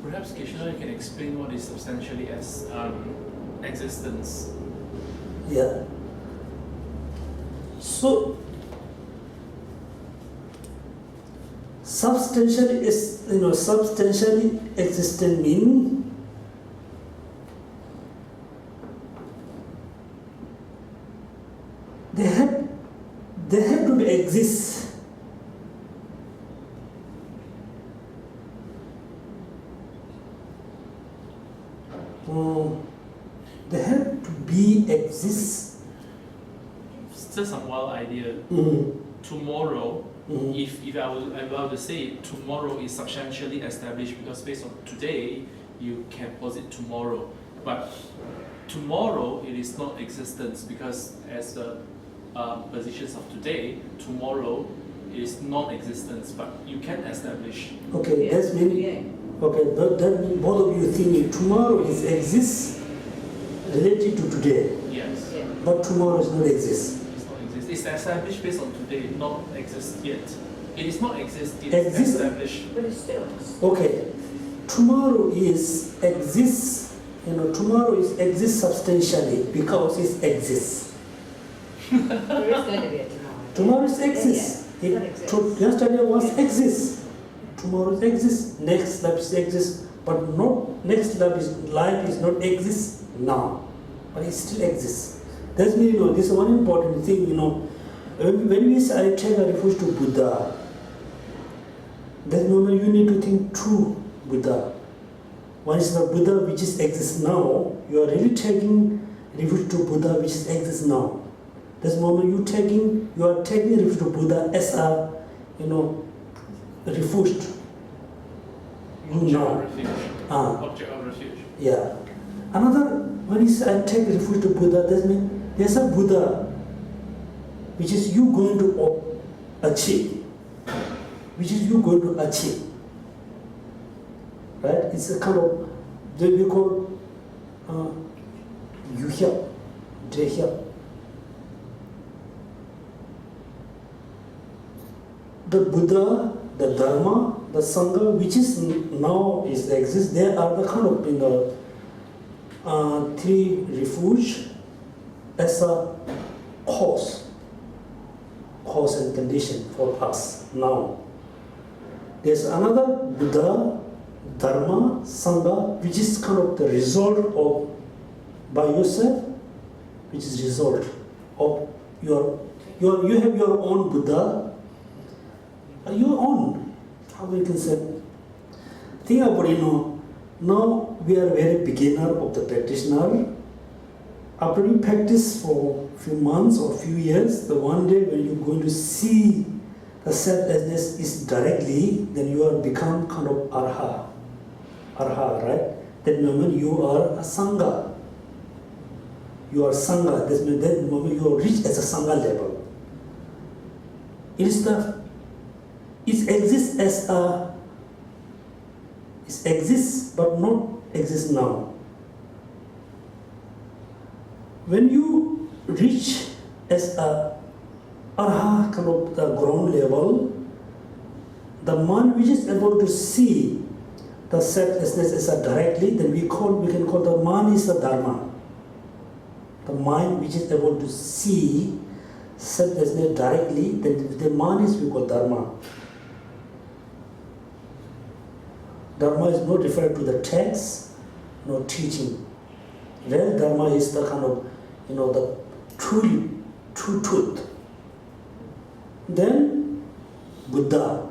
Perhaps Geshe, you can explain what is substantially as existence. Yeah. So substantially is substantially existent meaning they have to be exist. They have to be exist. It's just some wild idea. Tomorrow, if I were to say tomorrow is substantially established because based on today, you can posit tomorrow. But tomorrow, it is not existence because as the positions of today, tomorrow is non-existence, but you can establish. Okay, that's meaning. Okay, but that means both of you thinking tomorrow is exists related to today, Yes. Yeah. but tomorrow is not exist. It's not exist. It's established based on today, not exist yet. It is not exist, it Exist. is established. But it's still. Okay, tomorrow is exists. Tomorrow is exists substantially because it exists. There is going to be a tomorrow. Tomorrow is exists. Yeah, yeah. That exists. Yesterday was exists. Tomorrow exists. Next life is exists, but not next life is not exists now, but it still exists. That's mean this is one important thing. When we say I take a refuge to Buddha, that moment you need to think true Buddha. One is the Buddha which is exists now. You are really taking refuge to Buddha which is exists now. This moment you are taking refuge to Buddha as a refuge. Object of refuge. Ah. Object of refuge. Yeah. Another, when you say I take refuge to Buddha, that means there's a Buddha which is you going to achieve. Which is you going to achieve. Right? It's a kind of, we call yuhyap, drehyap. The Buddha, the Dharma, the Sangha, which is now is exists, they are the kind of three refuge as a cause and condition for us now. There's another Buddha, Dharma, Sangha, which is kind of the result of by yourself, which is result of you have your own Buddha. Your own, how we can say, think about now we are very beginner of the practitioner. After you practice for a few months or few years, the one day when you're going to see the selflessness is directly, then you are become kind of arha, right? That moment you are a sangha. You are sangha. That means that moment you are reached as a sangha level. It exists but not exists now. When you reach as a arha kind of the ground level, the mind which is able to see the selflessness as a directly, then we can call the mind is the dharma. The mind which is able to see selflessness directly, then the mind is we call dharma. Dharma is not referred to the text, no teaching. Real Dharma is the kind of, the true truth. Then Buddha.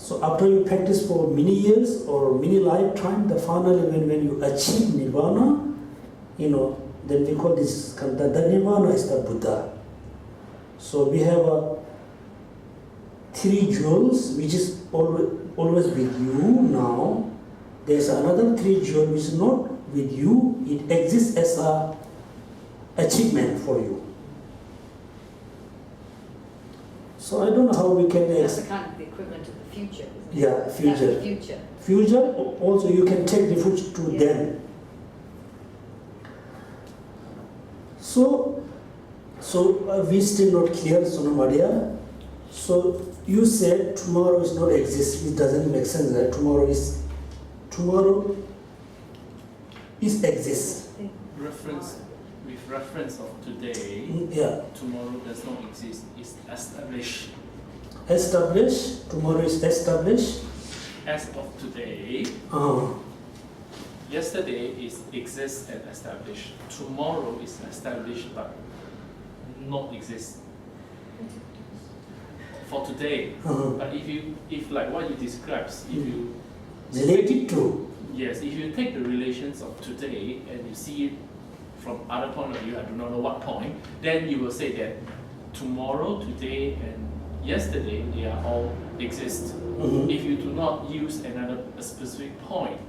So after you practice for many years or many lifetime, the finally when you achieve nirvana, then we call this the nirvana is the Buddha. So we have 3 jewels which is always with you now. There's another 3 jewels which is not with you. It exists as a achievement for you. So I don't know how we can. That's the kind of the equivalent of the future, isn't it? Yeah, future. That's the future. Future also you can take refuge to them. So we still not clear, Sonamadia. So you said tomorrow is not exist. It doesn't make sense that tomorrow is exists. With reference of today, Yeah. tomorrow does not exist. It's established. Established. Tomorrow is established. As of today, yesterday exists and established. Tomorrow is established but not exist. For today, but if like what you described, if you Related to. yes, if you take the relations of today and you see it from other point of view, I do not know what point, then you will say that tomorrow, today, and yesterday they are all exist. If you do not use a specific point,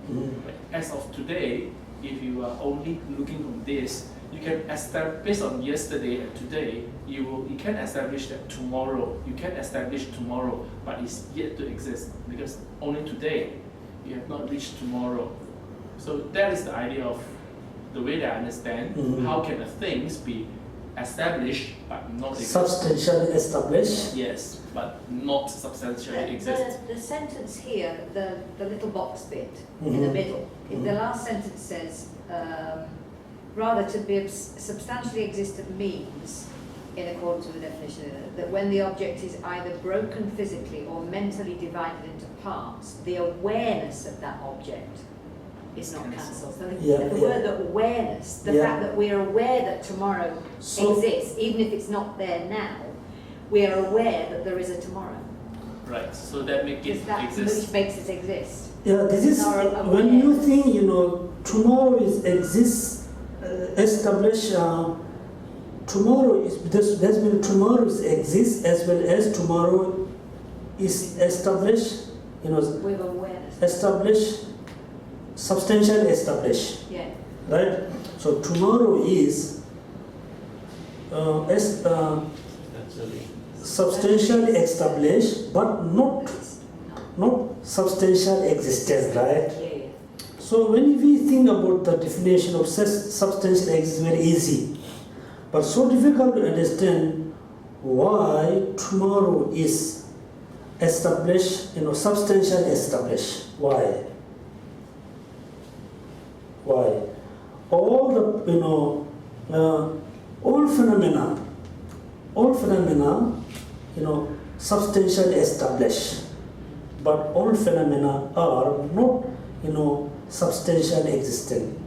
but as of today, if you are only looking from this, you can establish based on yesterday and today. You can establish that tomorrow. You can establish tomorrow, but it's yet to exist because only today you have not reached tomorrow. So that is the idea of the way that I understand. How can a things be established but not exist? Substantially established. Yes, but not substantially exist. The sentence here, the little box bit in the middle, the last sentence says, rather to be substantially existent means, in accordance with the definition, that when the object is either broken physically or mentally divided into parts, the awareness of that object is not cancelled. So the word awareness, the fact that we're aware that tomorrow exists, even if it's not there now, we are aware that there is a tomorrow. Right, so that makes it Which makes it exist. Yeah, this is when you think tomorrow is exists established. Tomorrow is that means tomorrow is exists as well as tomorrow is established. With awareness. Established, substantially established. Yeah. Right. So tomorrow is substantially established, but not substantial existence, right? Yeah. So when we think about the definition of substantial existence, very easy, but so difficult to understand why tomorrow is established, substantially established. Why? All the all phenomena, substantially established, but all phenomena are not, substantially existent.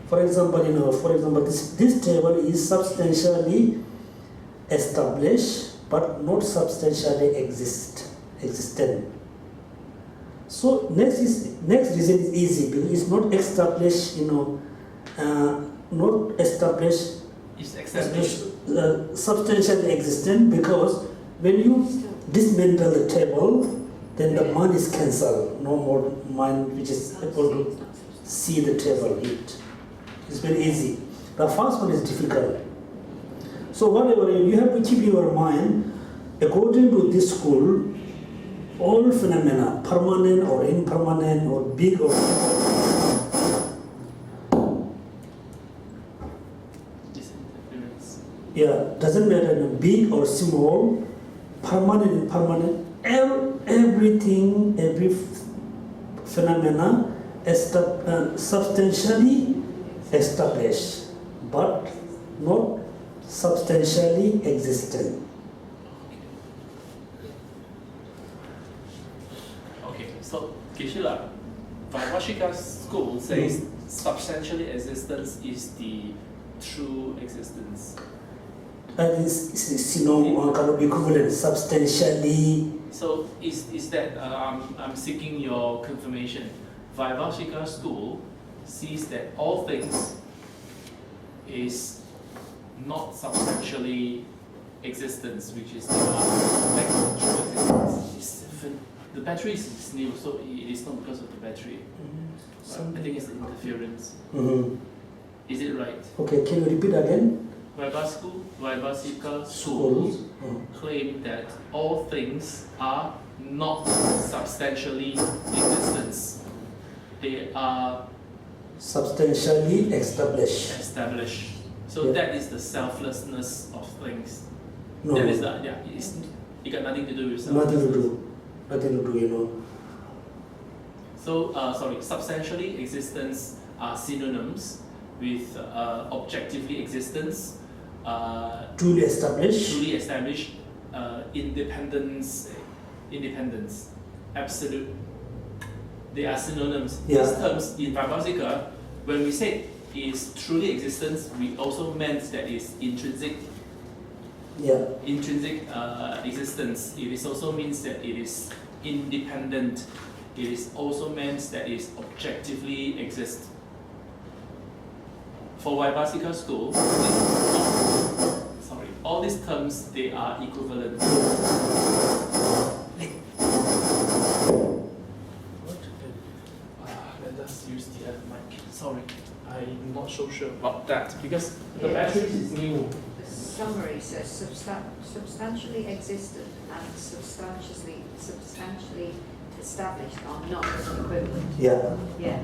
For example, this table is substantially established, but not substantially existent. So next reason is easy because it's not established, not established. It's established. Substantially existent, because when you dismantle the table, then the mind is cancelled. No more mind which is able to see the table. It's very easy. The first one is difficult. So whatever you have to keep your mind, according to this school, all phenomena, permanent or impermanent or big or doesn't matter, big or small, permanent, impermanent, everything, every phenomena substantially established, but not substantially existent. Okay, so Geshe, Vaibhashika's school says substantially existence is the true existence. That is kind of equivalent, substantially So is that I'm seeking your confirmation. Vaibhashika school sees that all things is not substantially existence, which is the battery is new, so it is not because of the battery. I think it's the interference. Is it right? Okay, can you repeat again? Vaibhashika schools claim that all things are not substantially existence. They are Substantially established. So Yeah. that is the selflessness of things. No, That is the, it got nothing to do with selflessness. nothing to do, you know. So, substantially existence are synonyms with objectively existence, Truly established. Independence, absolute. They are synonyms. Yeah. These terms in Vaibhashika, when we say is truly existence, we also meant that is intrinsic Yeah. existence. It is also means that it is independent. It is also meant that it is objectively exist. For Vaibhashika school, all these terms they are equivalent. Let us use the other mic. Sorry, I'm not so sure about that because the battery is new. The summary says substantially existent and substantially established are not equivalent. Yeah. Yeah.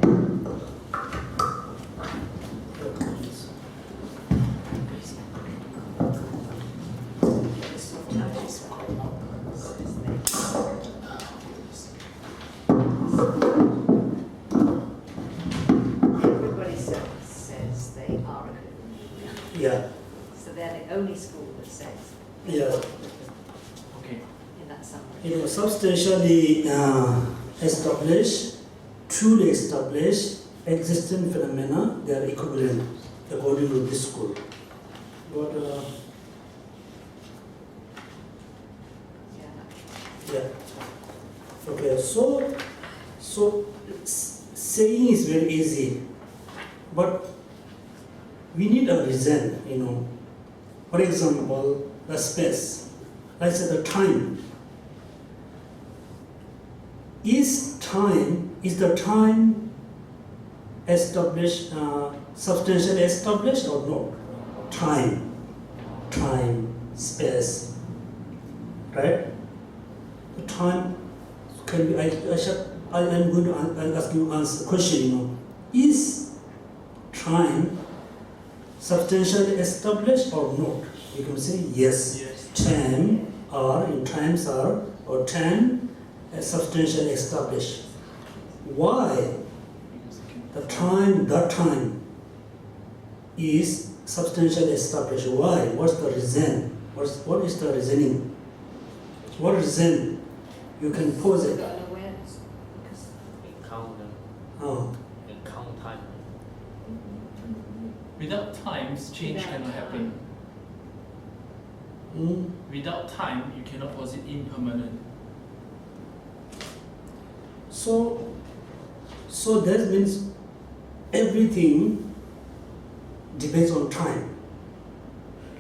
The substantial says everybody says they are equivalent. Yeah. So they're the only school that says Yeah. Okay. in that summary. You know, substantially established, truly established, existent phenomena, they are equivalent according to this school. But Yeah. yeah. Okay, so saying is very easy, but we need a reason, you know. For example, the space, let's say the time. Is the time established, substantially established or not? Time, space, right? The time can be. I am going to ask you answer question. You know, is time substantially established or not? You can say yes. Time is substantially established. Why? That time is substantially established. Why? What's the reason? What is the reasoning? What reason? You can pose You've it. got an awareness. Because Count them Oh, and count time. Without time, change Without cannot time. happen. Without time, you cannot posit impermanent. So that means everything depends on time.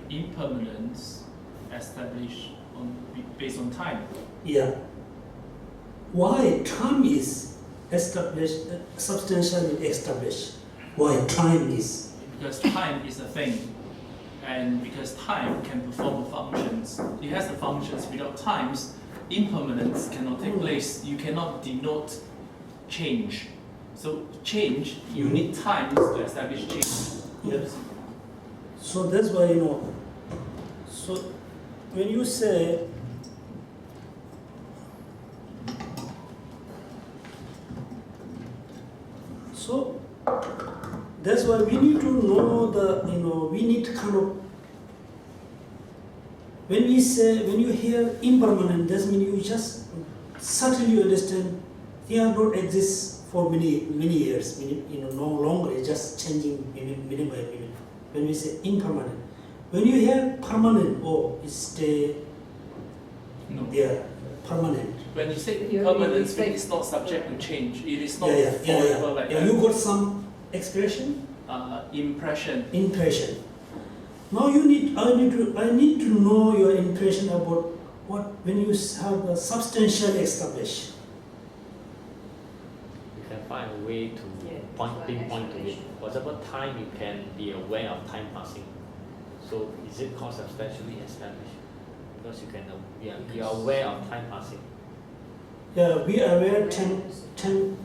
Impermanence established based on time. Yeah. Why time is established, substantially established? Why time is? Because time is a thing, and because time can perform the functions. It has the functions. Without times, impermanence cannot take place. You cannot denote change. So change, you need times to establish change. Yes. So that's why, you know, so when you say so that's why we need to know the, you know, we need kind of, when you hear impermanent, that means you just certainly understand they are not exist for many years, you know, no longer, it's just changing minute by minute. When we say impermanent, when you hear permanent, oh, it stay No. there, permanent. When you say You- permanence, you- it is not subject to change. It is not Yeah. forever like Yeah, that. you got some expression? Impression. Impression. Now I need to know your impression about what when you have a substantial established. You can find a way to pinpoint to it. For example, time, you can be aware of time passing. So is it called substantially established? Because you are aware of time passing. Yeah, we are aware time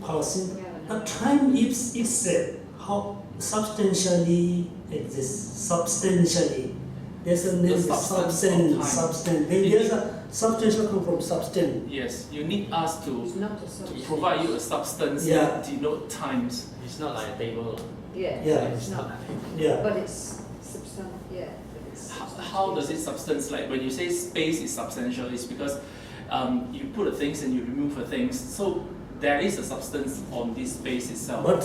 passing. But time is itself how substantially exists. Substantially. There's a name substance of time. substance. There's a substantial come from substance. Yes, you need us It's to not a substance. provide you a substance Yeah. that denote times. It's not like a table. Yeah. Yeah. It's not like a table. Yeah. But it's substantial. Yeah. But it's How does it substance, like when you say space is substantial, it's because you put the things and you remove the things. So there is a substance on this space itself. But But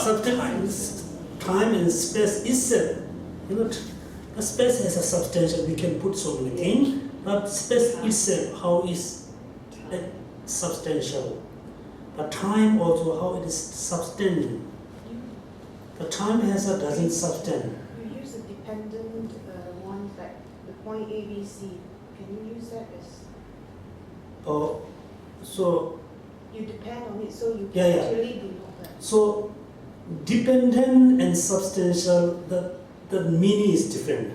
substance, time and space itself, the space has a substantial, we can put so many things, but space itself, how is it substantial? But time also, how it is substantial. The time has a doesn't substantial. You use a dependent one, like the point A, B, C. Can you use that as, Oh, so you depend on it, so you Yeah, can yeah. actually denote that. So, dependent and substantial, the meaning is different.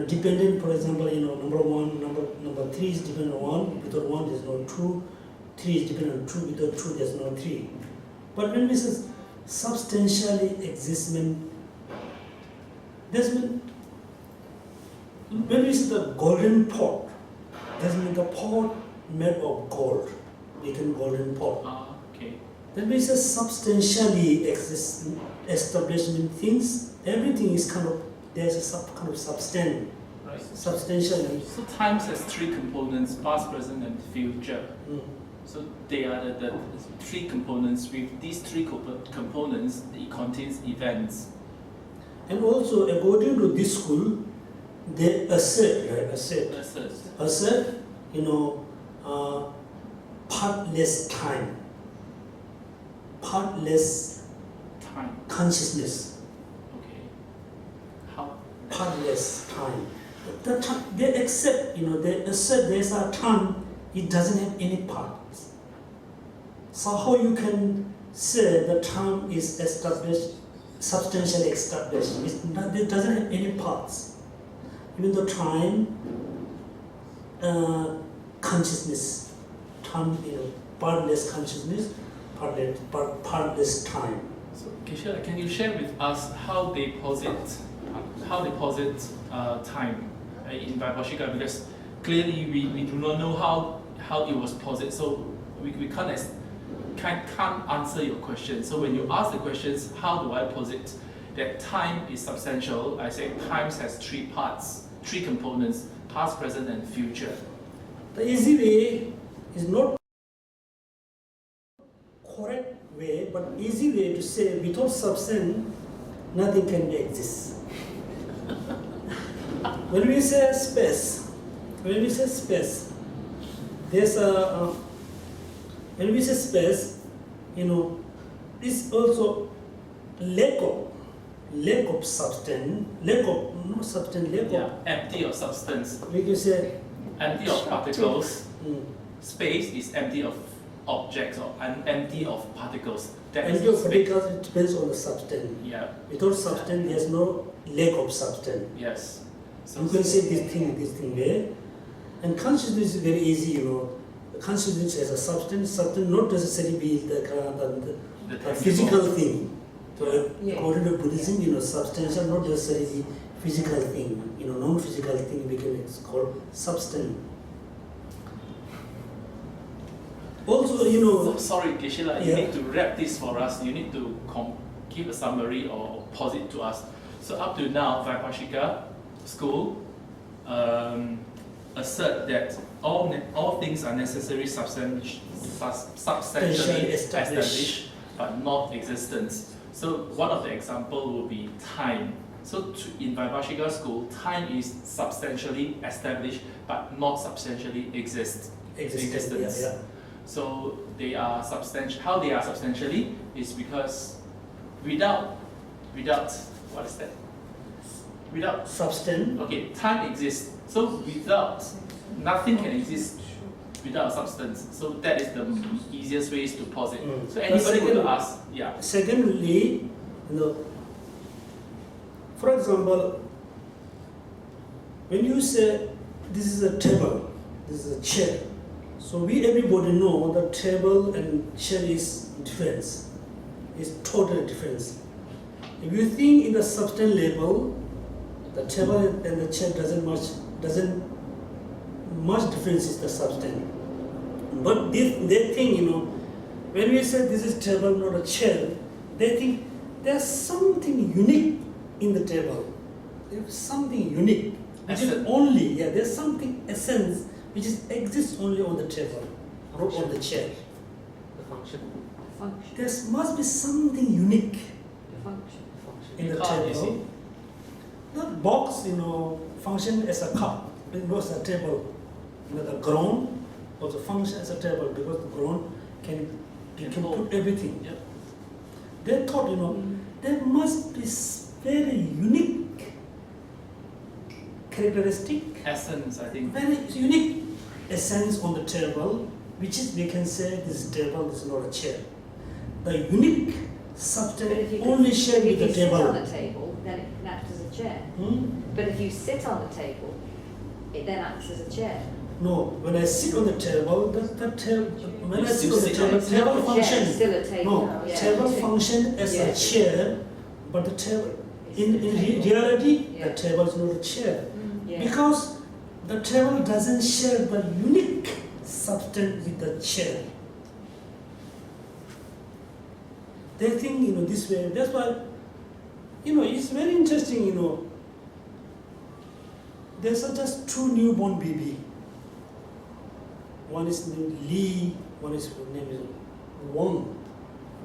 Dependent, for example, number one, number three is dependent on one. Without one, there's no two. Three is dependent on two. Without two, there's no three. But when we say substantially existment, when we say the golden pot, that means the pot made of gold, become golden pot. Okay. That means a substantially establishment things, everything is there's a kind of substance, Right. substantially. So times has three components: past, present, and future. Mm. So they are the three components. With these three components, it contains events. And also, according to this school, they assert, partless time, partless Time. consciousness, Okay. How? partless time. The time they accept, they assert there's a time, it doesn't have any parts. So how you can say the time is established, substantially established? It doesn't have any parts. Even the time, consciousness, time, partless consciousness, partless time. So, Geshe, can you share with us how they posit time in Vaibhashika? Because clearly we do not know how it was posited, so we can't answer your question. So when you ask the questions, how do I posit that time is substantial? I say time has three parts, three components: past, present, and future. The easy way is not correct way, but easy way to say without substance, nothing can exist. When we say space, there's when we say space, it's also lack of substance, Empty of substance, we can say, empty of particles. mm, Space is empty of objects or empty of particles. That is empty of space. particles, it depends on the substance. Yeah. Without substance, there's no lack of substance. Yes. So You can say this thing way. And consciousness is very easy, Consciousness has a substance not necessarily be the physical thing. So Yeah. according to Buddhism, substantial not necessarily physical thing. Non-physical thing we can call substance. Also, So, sorry, Geshe, you Yeah. need to wrap this for us. You need to give a summary or posit to us. So up to now, Vaibhashika school assert that all things are necessary substantially established, but not existence. So one of the example will be time. So in Vaibhashika school, time is substantially established but not substantially existence. Yeah. So they are substantial. How they are substantially is because without what is that? Without Substance. okay, time exists. So without nothing can exist without substance. So that is the easiest ways to pose it. So anybody will ask, yeah. Secondly, for example, when you say this is a table, this is a chair, so everybody know the table and chair is difference, is total difference. If you think in the substance level, the table and the chair doesn't much difference is the substance. But they think, when we say this is table, not a chair, they think there's something unique in the table. There's something unique, which is only, there's something essence which exists only on the table or on the chair. The function. There must be something unique in the Because, you table. The box, function as a cup. It was a table. The ground also function as a table because the ground can put everything. Yep. They thought, there must be very unique characteristic, Essence, I think. very unique essence on the table, which is we can say this table is not a chair. The unique substance only shared with the If you sit on table. the table, then it can act as a chair. Hmm? But if you sit on the table, it then acts as a chair. No, when I sit on the table, when I sit You on the sit table, on it. table Chair, function. still a table. No, Yeah. table function as Yeah. a chair, but the table, in reality, Yeah. the table is not a chair. Yeah. Because the table doesn't share the unique substance with the chair. They think, this way. That's why, it's very interesting, There's just two newborn baby. One is named Lee, one is name is Wong.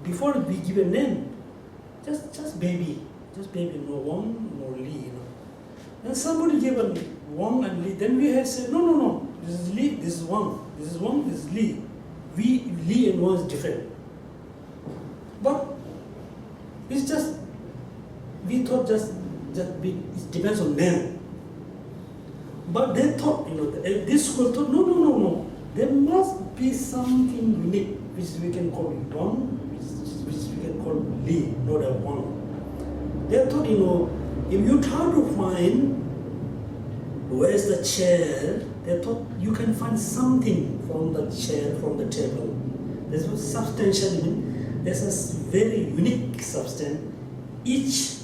Before we give a name, just baby, no Wong, no Lee, And somebody gave a Wong and Lee. Then we had said, no, this is Lee, this is Wong, this is Wong, this is Lee. Lee and Wong is different. But it's just, we thought it depends on them. But they thought, this school thought, no. There must be something unique, which we can call Wong, which we can call Lee, not a Wong. They thought, if you try to find where's the chair, they thought you can find something from the chair, from the table. There's a substantial, there's a very unique substance. Each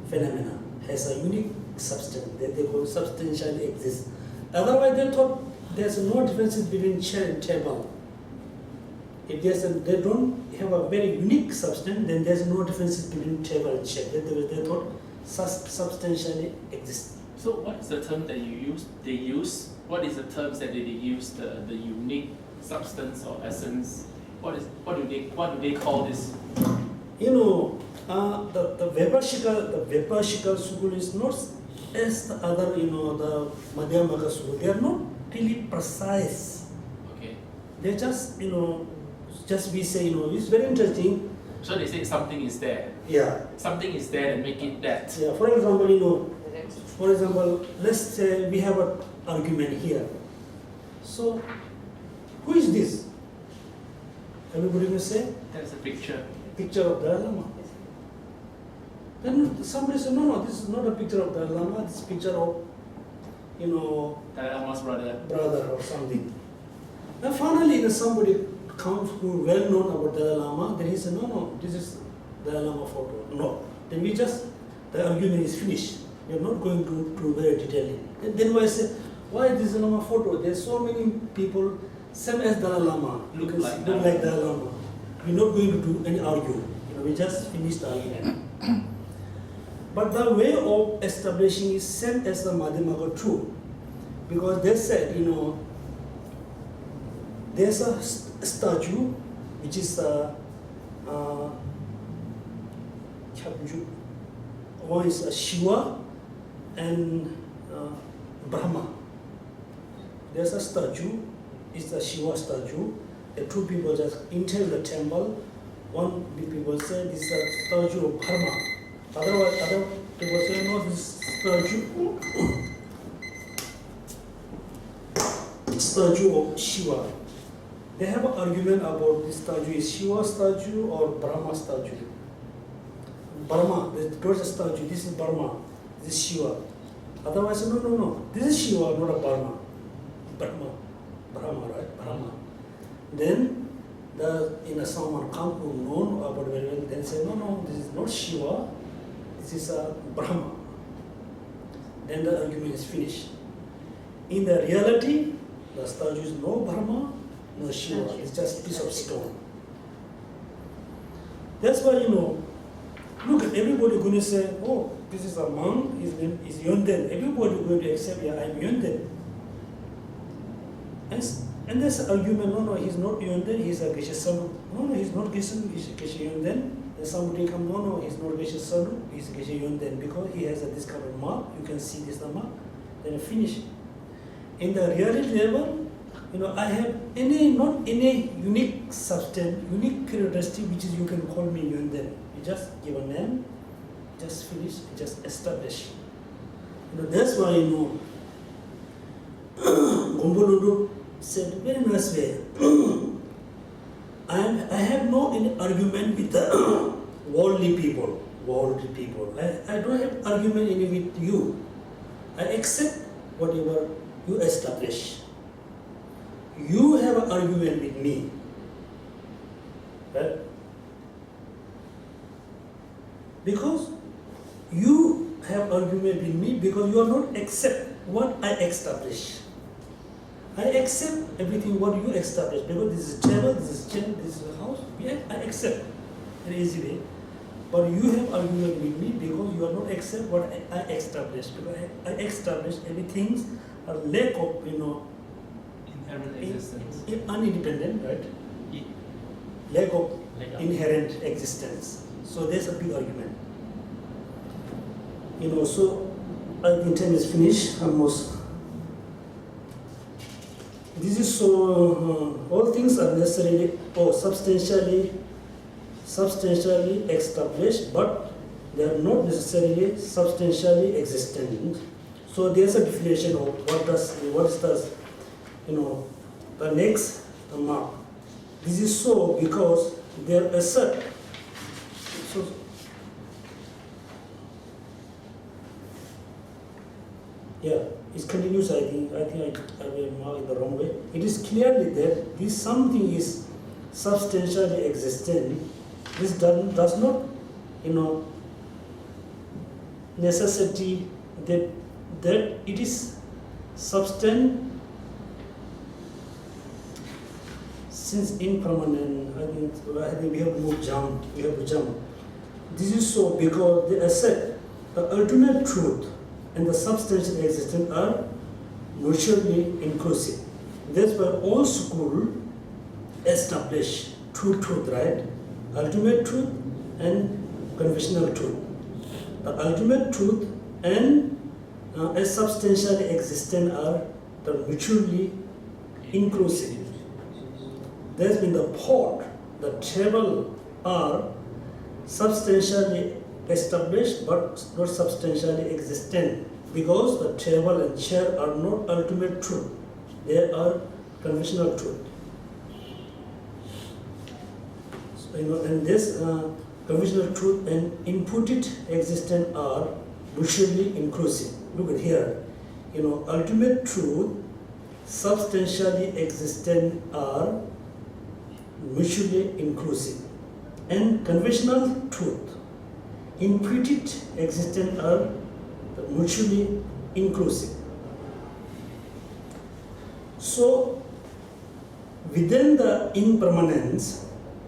phenomena has a unique substance that they call substantially exist. Otherwise, they thought there's no differences between chair and table. If they don't have a very unique substance, then there's no differences between table and chair. They thought substantially exist. So what is the term that they use? What is the terms that they use? The unique substance or essence? What do they call this? The Vaibhashika school is not as the other, the Madhyamaka school. They are not really precise. Okay. They just, just we say, it's very interesting. So they say something is there. Yeah. Something is there and make it that. Yeah. For example, let's say we have an argument here. So, who is this? Everybody will say? That's a picture. Picture of Dalai Lama. Then somebody say, no, this is not a picture of Dalai Lama, this is a picture of, Dalai Lama's brother. brother or something. Then finally, somebody comes who well known about Dalai Lama, then he said, no, this is Dalai Lama photo. No. Then the argument is finished. We are not going to very detail. Then I say, why this Dalai Lama photo? There's so many people, same as Dalai Lama, Look because like look like Dalai Lama. We're not going to do any argue. We just finished the argument. But the way of establishing is same as the Madhyamaka too. Because they said, there's a statue which is one is Shiva and Brahma. There's a statue, it's a Shiva statue. The two people just enter the temple. One people say this is a statue of Brahma. Other people say no, this statue of Shiva. They have an argument about this statue is Shiva statue or Brahma statue. Brahma, there's a statue, this is Brahma, this is Shiva. Otherwise, no, this is Shiva, not a Brahma. Brahma, right? Brahma. Then, someone come who known about very well, then say, no, this is not Shiva, this is a Brahma. Then the argument is finished. In the reality, the statue is no Brahma, no Shiva, it's just a piece of stone. That's why, look, everybody going to say, oh, this is a monk, his name is Yonten. Everybody going to accept, yeah, I'm Yonten. And there's an argument, no, he's not Yonten, he's a Geshe Salu. No, he's not Geshe Yonten. Then somebody come, no, he's not Geshe Salu, he's Geshe Yonten, because he has this kind of mark, you can see this mark, then finish. In the reality level, I have not any unique substance, unique characteristic which is you can call me Yonten. You just give a name, just finish, just establish. That's why Gombolulu said very nice way. I have no any argument with the worldly people. I don't have argument any with you. I accept whatever you establish. You have an argument with me. Right? Because you have argument with me because you are not accept what I establish. I accept everything what you establish because this is table, this is chair, this is a house. I accept in an easy way. But you have argument with me because you are not accept what I established. Because I established everything a lack of inherent existence. Unindependent, right? Lack of inherent existence. So there's a big argument. So I think time is finished almost. This is so all things are necessarily or substantially established, but they are not necessarily substantially existent. So there's a definition of what is the next mark. This is so because they are assert. So it continues. I think I will mark it the wrong way. It is clearly that this something is substantially existent. This does not, necessity that it is substant. Since impermanent, I think we have to jump. This is so because they assert the ultimate truth and the substantial existence are mutually inclusive. That's why all schools establish two truth, right? Ultimate truth and conventional truth. The ultimate truth and a substantially existent are the mutually inclusive. That's mean the pot, the table are substantially established but not substantially existent because the table and chair are not ultimate truth. They are conventional truth. So, and this conventional truth and inputted existence are mutually inclusive. Look at here. Ultimate truth, substantially existent are mutually inclusive, and conventional truth, imputed existence are mutually inclusive. So, within the impermanence,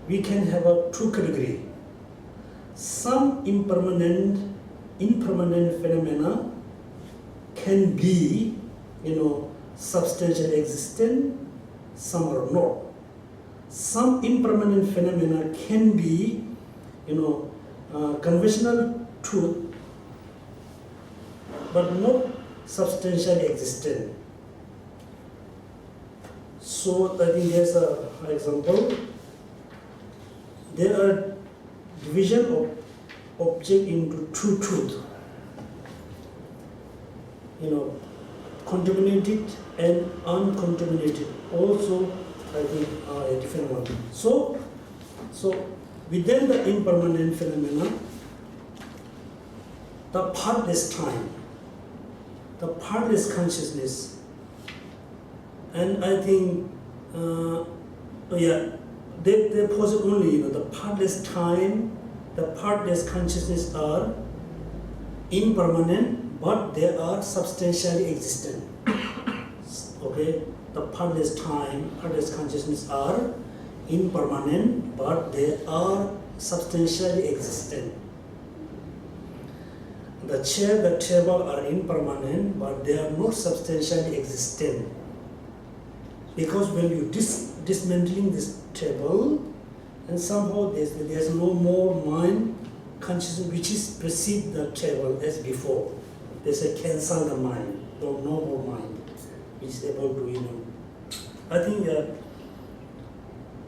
we can have a two category. Some impermanent phenomena can be, substantially existent, some are not. Some impermanent phenomena can be, conventional truth but not substantially existent. So I think there's an example. There are division of object into two truth. Contaminated and uncontaminated. Also, I think a different one. So within the impermanent phenomena, the partless time, the partless consciousness, and I think, they posit only, the partless time, the partless consciousness are impermanent, but they are substantially existent. Okay, the partless time, partless consciousness are impermanent, but they are substantially existent. The chair, the table are impermanent, but they are not substantially existent. Because when you dismantling this table, and somehow there's no more mind consciousness which is perceive the table as before. They say cancel the mind, no more mind which is able to, I think,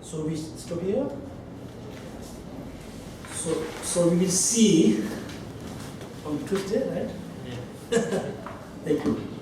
so we stop here. So we will see on Tuesday, right? Yeah. Thank you.